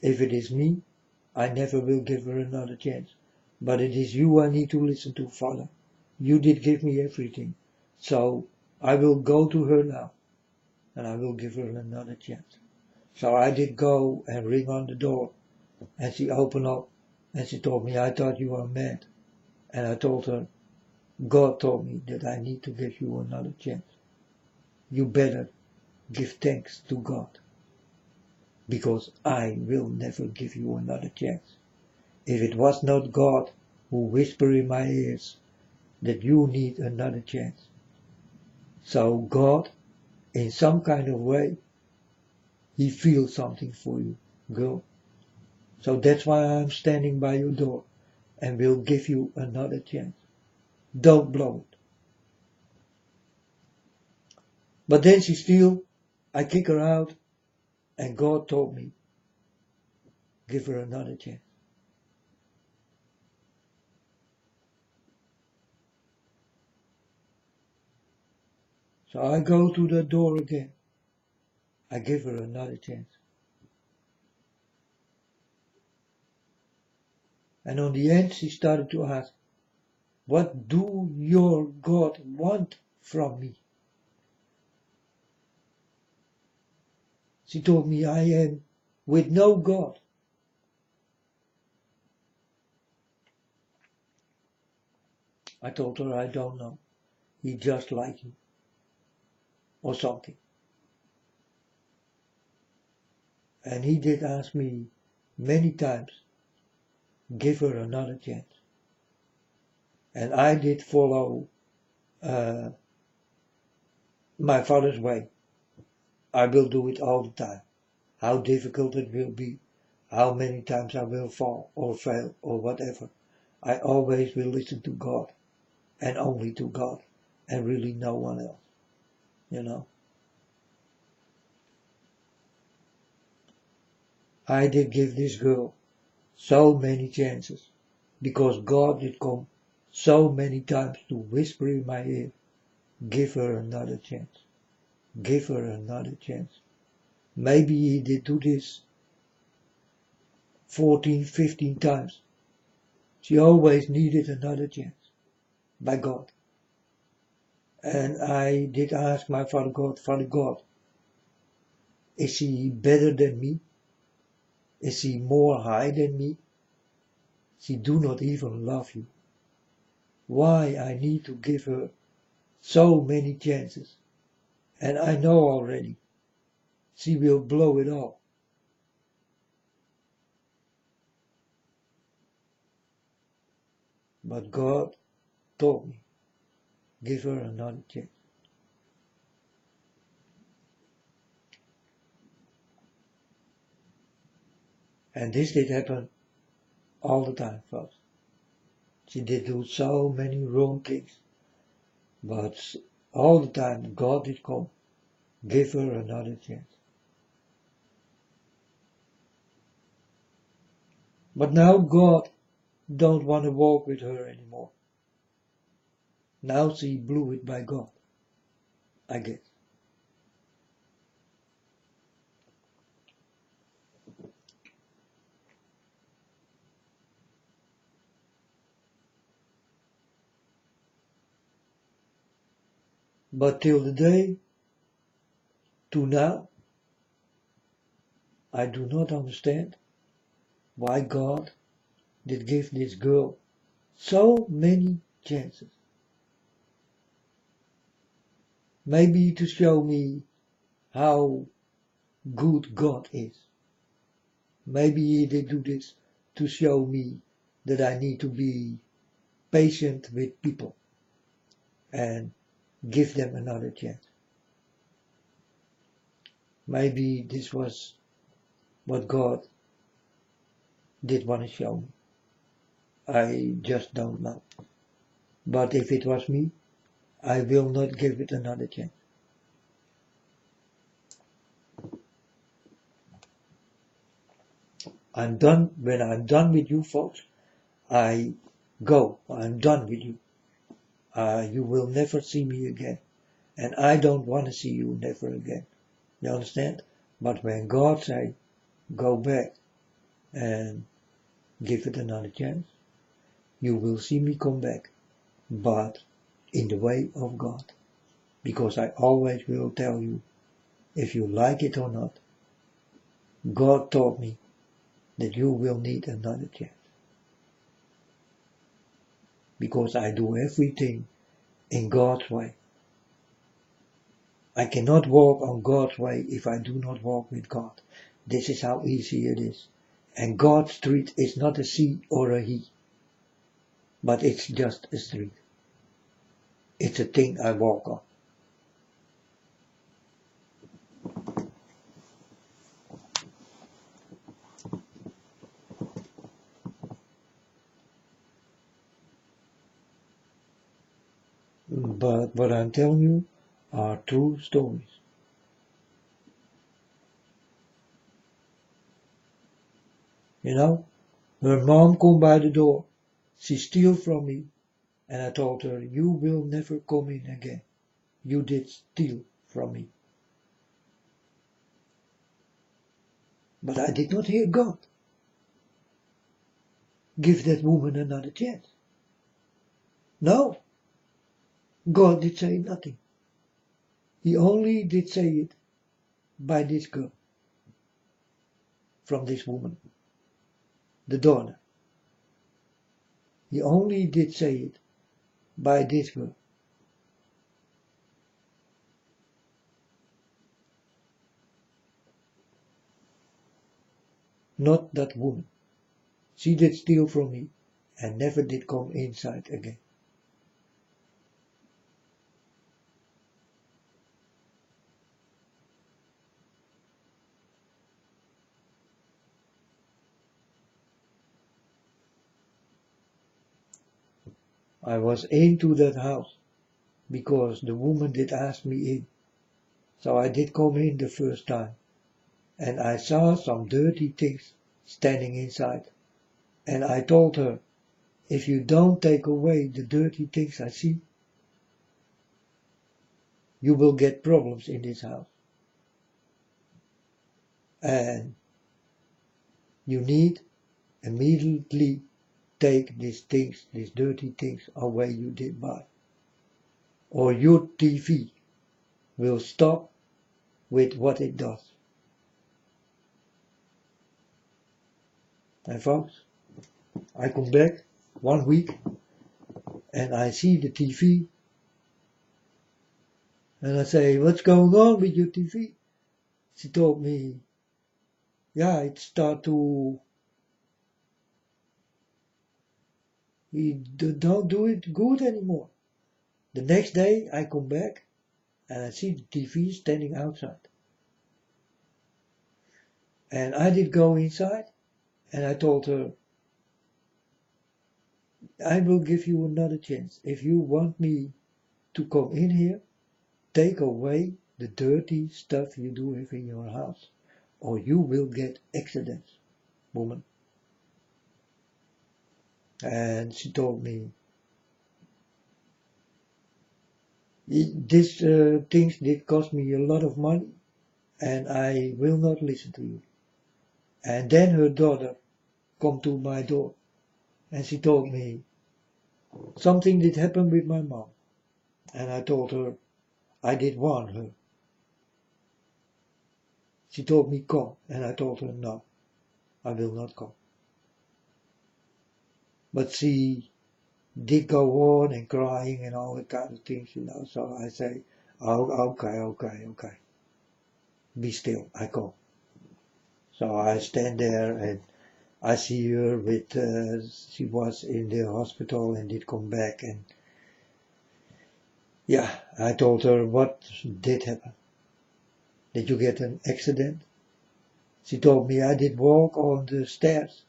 if it is me, I never will give her another chance. But it is you I need to listen to, Father. You did give me everything. So I will go to her now, and I will give her another chance. So I did go and ring on the door, and she opened up, and she told me, I thought you were mad. And I told her, God told me that I need to give you another chance. You better give thanks to God, because I will never give you another chance. If it was not God who whispered in my ears that you need another chance. So God, in some kind of way, He feels something for you, girl. So that's why I'm standing by your door and will give you another chance. Don't blow it. But then she still, I kick her out, and God told me, give her another chance. So I go to the door again. I give her another chance. And on the end she started to ask, what do your God want from me? She told me I am with no God. I told her I don't know. He just like you. Or something. And he did ask me many times, give her another chance. And I did follow my Father's way. I will do it all the time. How difficult it will be, how many times I will fall or fail or whatever. I always will listen to God and only to God and really no one else, you know. I did give this girl so many chances because God did come so many times to whisper in my ear, give her another chance, give her another chance. Maybe he did do this 14, 15 times. She always needed another chance by God. And I did ask my Father God, is she better than me? Is she more high than me? She do not even love you. Why I need to give her so many chances? And I know already, she will blow it all. But God told me, give her another chance. And this did happen all the time, folks. She did do so many wrong things. But all the time God did come, give her another chance. But now God don't want to walk with her anymore. Now she blew it by God, I guess. But till the day, to now, I do not understand why God did give this girl so many chances. Maybe to show me how good God is. Maybe he did do this to show me that I need to be patient with people and give them another chance. Maybe this was what God did want to show me. I just don't know. But if it was me, I will not give it another chance. I'm done. When I'm done with you folks, I go. I'm done with you. You will never see me again. And I don't want to see you never again. You understand? But when God say, go back and give it another chance, you will see me come back, but in the way of God. Because I always will tell you, if you like it or not, God taught me that you will need another chance. Because I do everything in God's way. I cannot walk on God's way if I do not walk with God. This is how easy it is. And God's street is not a she or a he, but it's just a street. It's a thing I walk on. But what I'm telling you are true stories. You know, her mom come by the door. She steal from me, and I told her, you will never come in again. You did steal from me. But I did not hear God give that woman another chance. No, God did say nothing. He only did say it by this girl, from this woman, the daughter. He only did say it by this girl. Not that woman. She did steal from me and never did come inside again. I was into that house because the woman did ask me in. So I did come in the first time, and I saw some dirty things standing inside. And I told her, if you don't take away the dirty things I see, you will get problems in this house. And you need immediately take these things, these dirty things away you did buy. Or your TV will stop with what it does. And folks, I come back 1 week and I see the TV and I say, what's going on with your TV? She told me, yeah, it start to, we don't do it good anymore. The next day I come back and I see the TV standing outside. And I did go inside and I told her, I will give you another chance. If you want me to come in here, take away the dirty stuff you do have in your house, or you will get accidents, woman. And she told me, these things did cost me a lot of money, and I will not listen to you. And then her daughter come to my door, and she told me, something did happen with my mom. And I told her, I did warn her. She told me come, and I told her no, I will not come. But she did go on and crying and all that kind of things, you know. So I say, oh, okay, be still, I come. So I stand there and I see her with, she was in the hospital and did come back, and yeah, I told her what did happen. Did you get an accident? She told me I did walk on the stairs,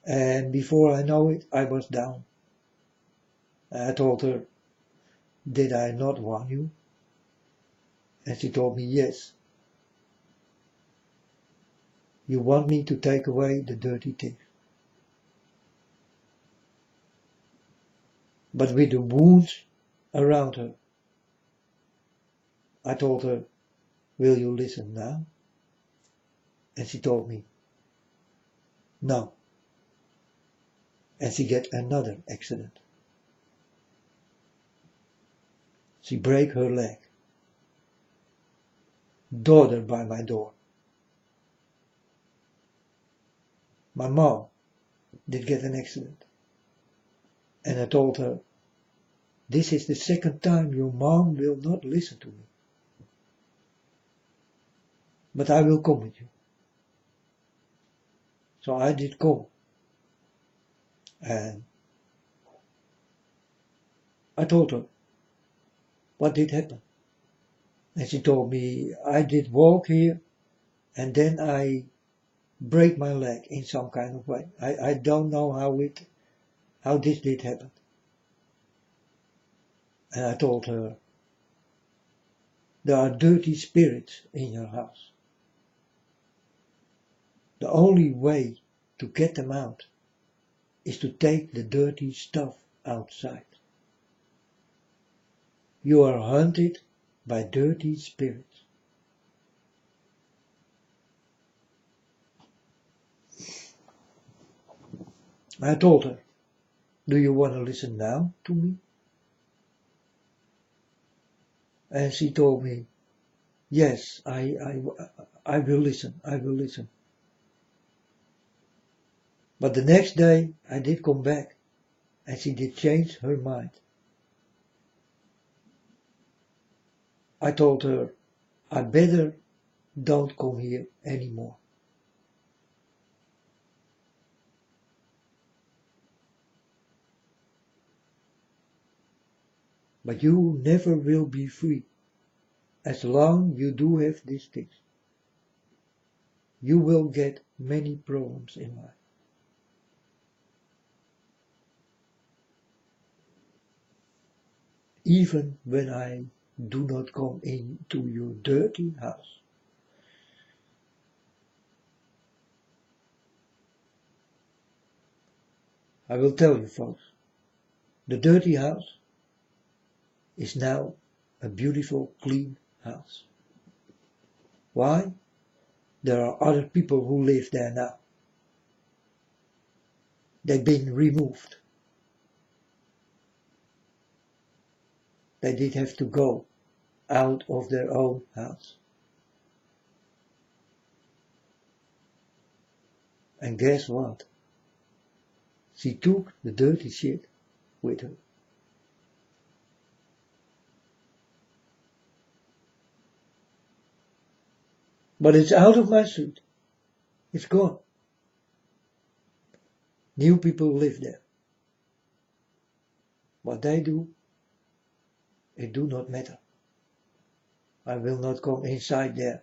and before I know it, I was down. I told her, did I not warn you? And she told me, yes. You want me to take away the dirty things. But with the wounds around her, I told her, will you listen now? And she told me, no. And she get another accident. She break her leg. Daughter by my door. My mom did get an accident. And I told her, this is the second time your mom will not listen to me. But I will come with you. So I did come. And I told her what did happen. And she told me, I did walk here and then I break my leg in some kind of way. I don't know how this did happen. And I told her, there are dirty spirits in your house. The only way to get them out is to take the dirty stuff outside. You are hunted by dirty spirits. I told her, do you want to listen now to me? And she told me, yes, I will listen, I will listen. But the next day I did come back and she did change her mind. I told her, I better don't come here anymore. But you never will be free as long you do have these things. You will get many problems in life. Even when I do not come into your dirty house. I will tell you folks, the dirty house is now a beautiful, clean house. Why? There are other people who live there now. They've been removed. They did have to go out of their own house. And guess what? She took the dirty shit with her. But it's out of my suit. It's gone. New people live there. What they do, it do not matter. I will not come inside there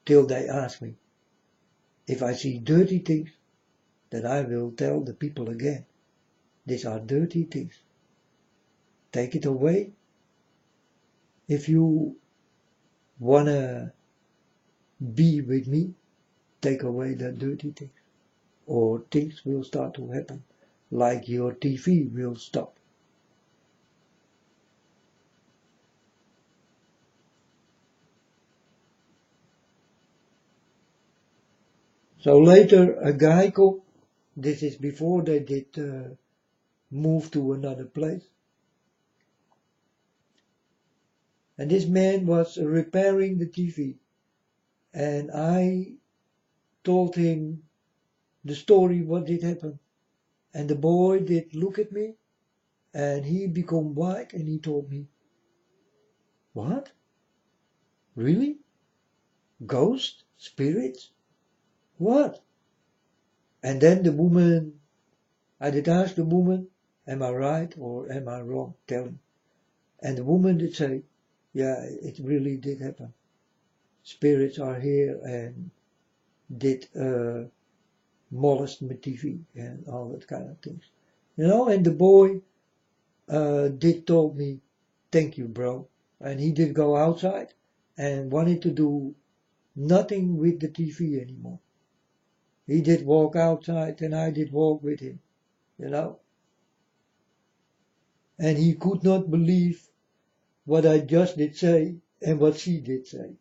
till they ask me. If I see dirty things, then I will tell the people again. These are dirty things. Take it away. If you wanna be with me, take away the dirty things. Or things will start to happen, like your TV will stop. So later a guy called, this is before they did move to another place. And this man was repairing the TV. And I told him the story, what did happen. And the boy did look at me and he became white and he told me, what? Really? Ghosts? Spirits? What? And then the woman, I did ask the woman, am I right or am I wrong telling? And the woman did say, yeah, it really did happen. Spirits are here and did molest my TV and all that kind of things. You know, and the boy did told me, thank you, bro. And he did go outside and wanted to do nothing with the TV anymore. He did walk outside and I did walk with him, you know. And he could not believe what I just did say. and what she did say.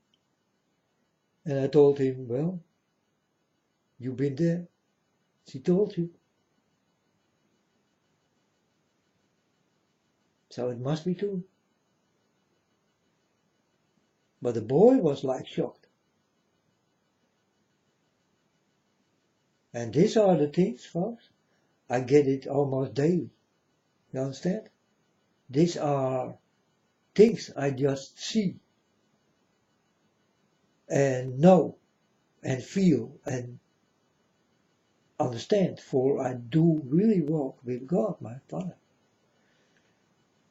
And I told him, well, you've been there. She told you. So it must be true. But the boy was like shocked. And these are the things, folks. I get it almost daily. You understand? These are things I just see and know and feel and understand, for I do really walk with God, my Father.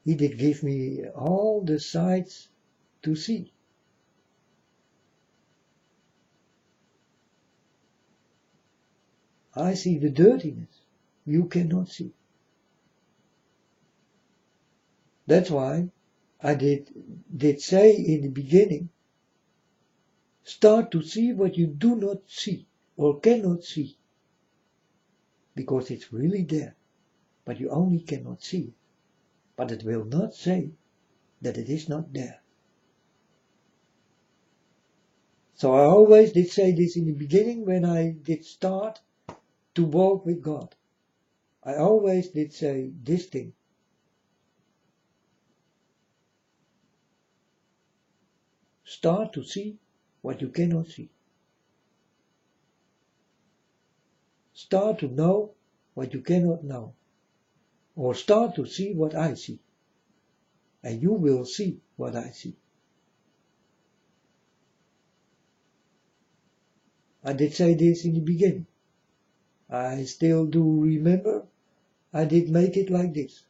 He did give me all the sights to see. I see the dirtiness you cannot see. That's why I did say in the beginning, start to see what you do not see or cannot see. Because it's really there, but you only cannot see it. But it will not say that it is not there. So I always did say this in the beginning when I did start to walk with God. I always did say this thing. Start to see what you cannot see. Start to know what you cannot know. Or start to see what I see. And you will see what I see. I did say this in the beginning. I still do remember I did make it like this.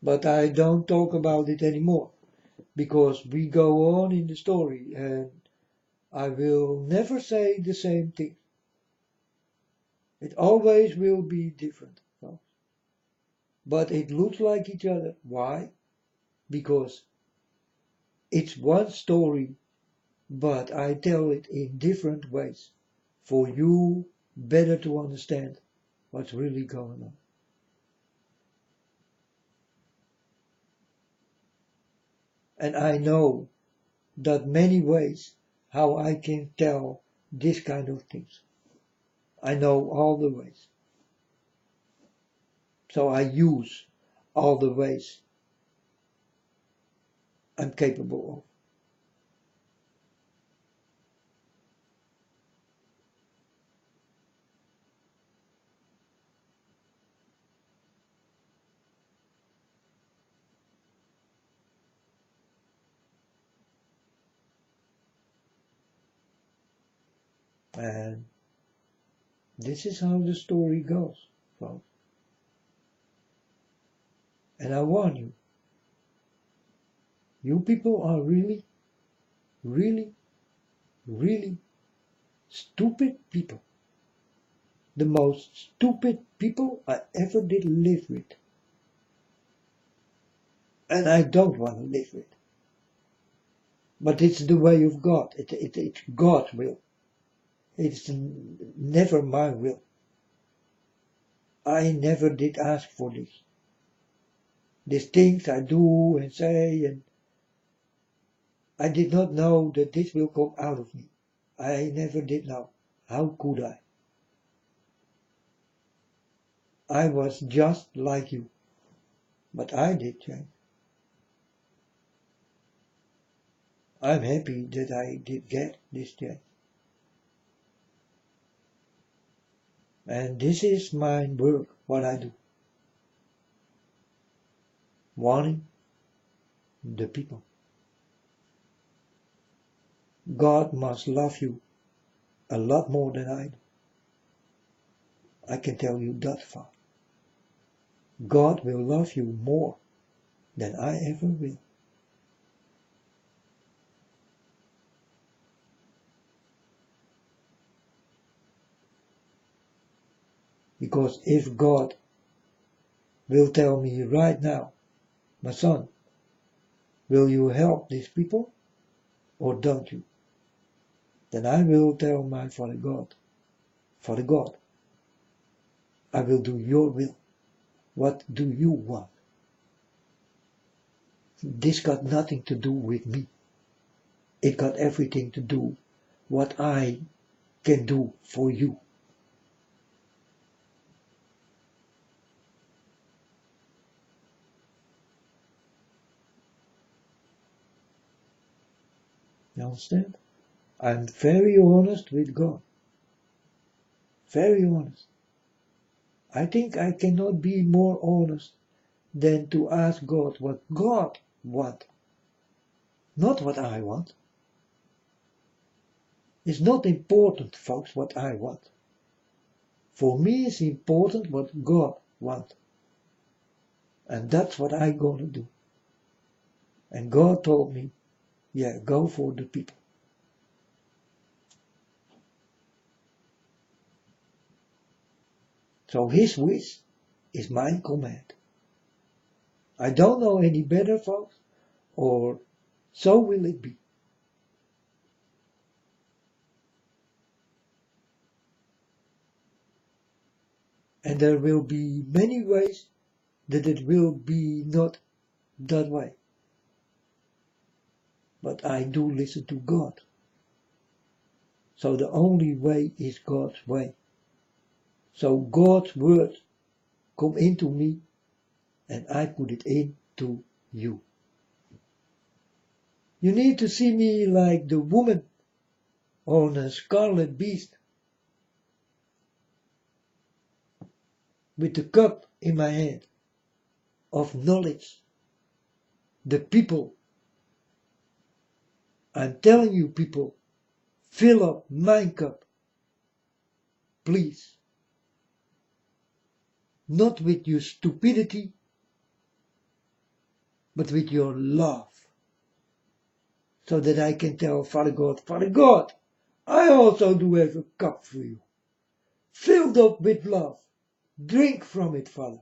But I don't talk about it anymore, because we go on in the story and I will never say the same thing. It always will be different. But it looks like each other. Why? Because it's one story, but I tell it in different ways for you better to understand what's really going on. And I know that many ways how I can tell this kind of things. I know all the ways. So I use all the ways I'm capable of. And this is how the story goes, folks. And I warn you, you people are really, really, really stupid people. The most stupid people I ever did live with. And I don't want to live with. But it's the way of God. It's God's will. It's never my will. I never did ask for this. These things I do and say, and I did not know that this will come out of me. I never did know. How could I? I was just like you. But I did change. I'm happy that I did get this change. And this is my work, what I do. Warning the people. God must love you a lot more than I do. I can tell you that far. God will love you more than I ever will. Because if God will tell me right now, my son, will you help these people or don't you? Then I will tell my Father God, I will do your will. What do you want? This got nothing to do with me. It got everything to do what I can do for you. You understand? I'm very honest with God. Very honest. I think I cannot be more honest than to ask God what God wants. Not what I want. It's not important, folks, what I want. For me it's important what God wants. And that's what I'm gonna do. And God told me, yeah, go for the people. So his wish is my command. I don't know any better, folks, or so will it be. And there will be many ways that it will be not that way. But I do listen to God. So the only way is God's way. So God's word come into me and I put it into you. You need to see me like the woman on a scarlet beast with the cup in my hand of knowledge. The people, I'm telling you people, fill up my cup, please. Not with your stupidity, but with your love. So that I can tell Father God, I also do have a cup for you. Filled up with love. Drink from it, Father.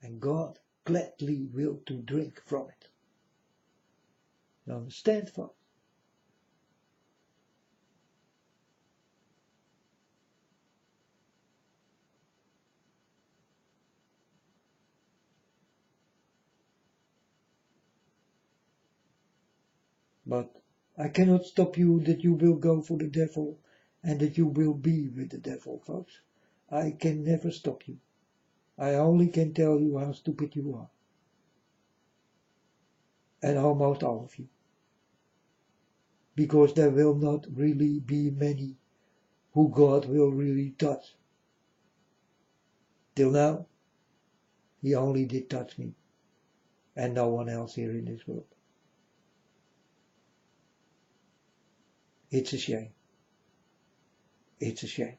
And God gladly will to drink from it. You understand, folks? But I cannot stop you that you will go for the devil and that you will be with the devil, folks. I can never stop you. I only can tell you how stupid you are. And almost all of you. Because there will not really be many who God will really touch. Till now, he only did touch me. And no one else here in this world. It's a shame. It's a shame.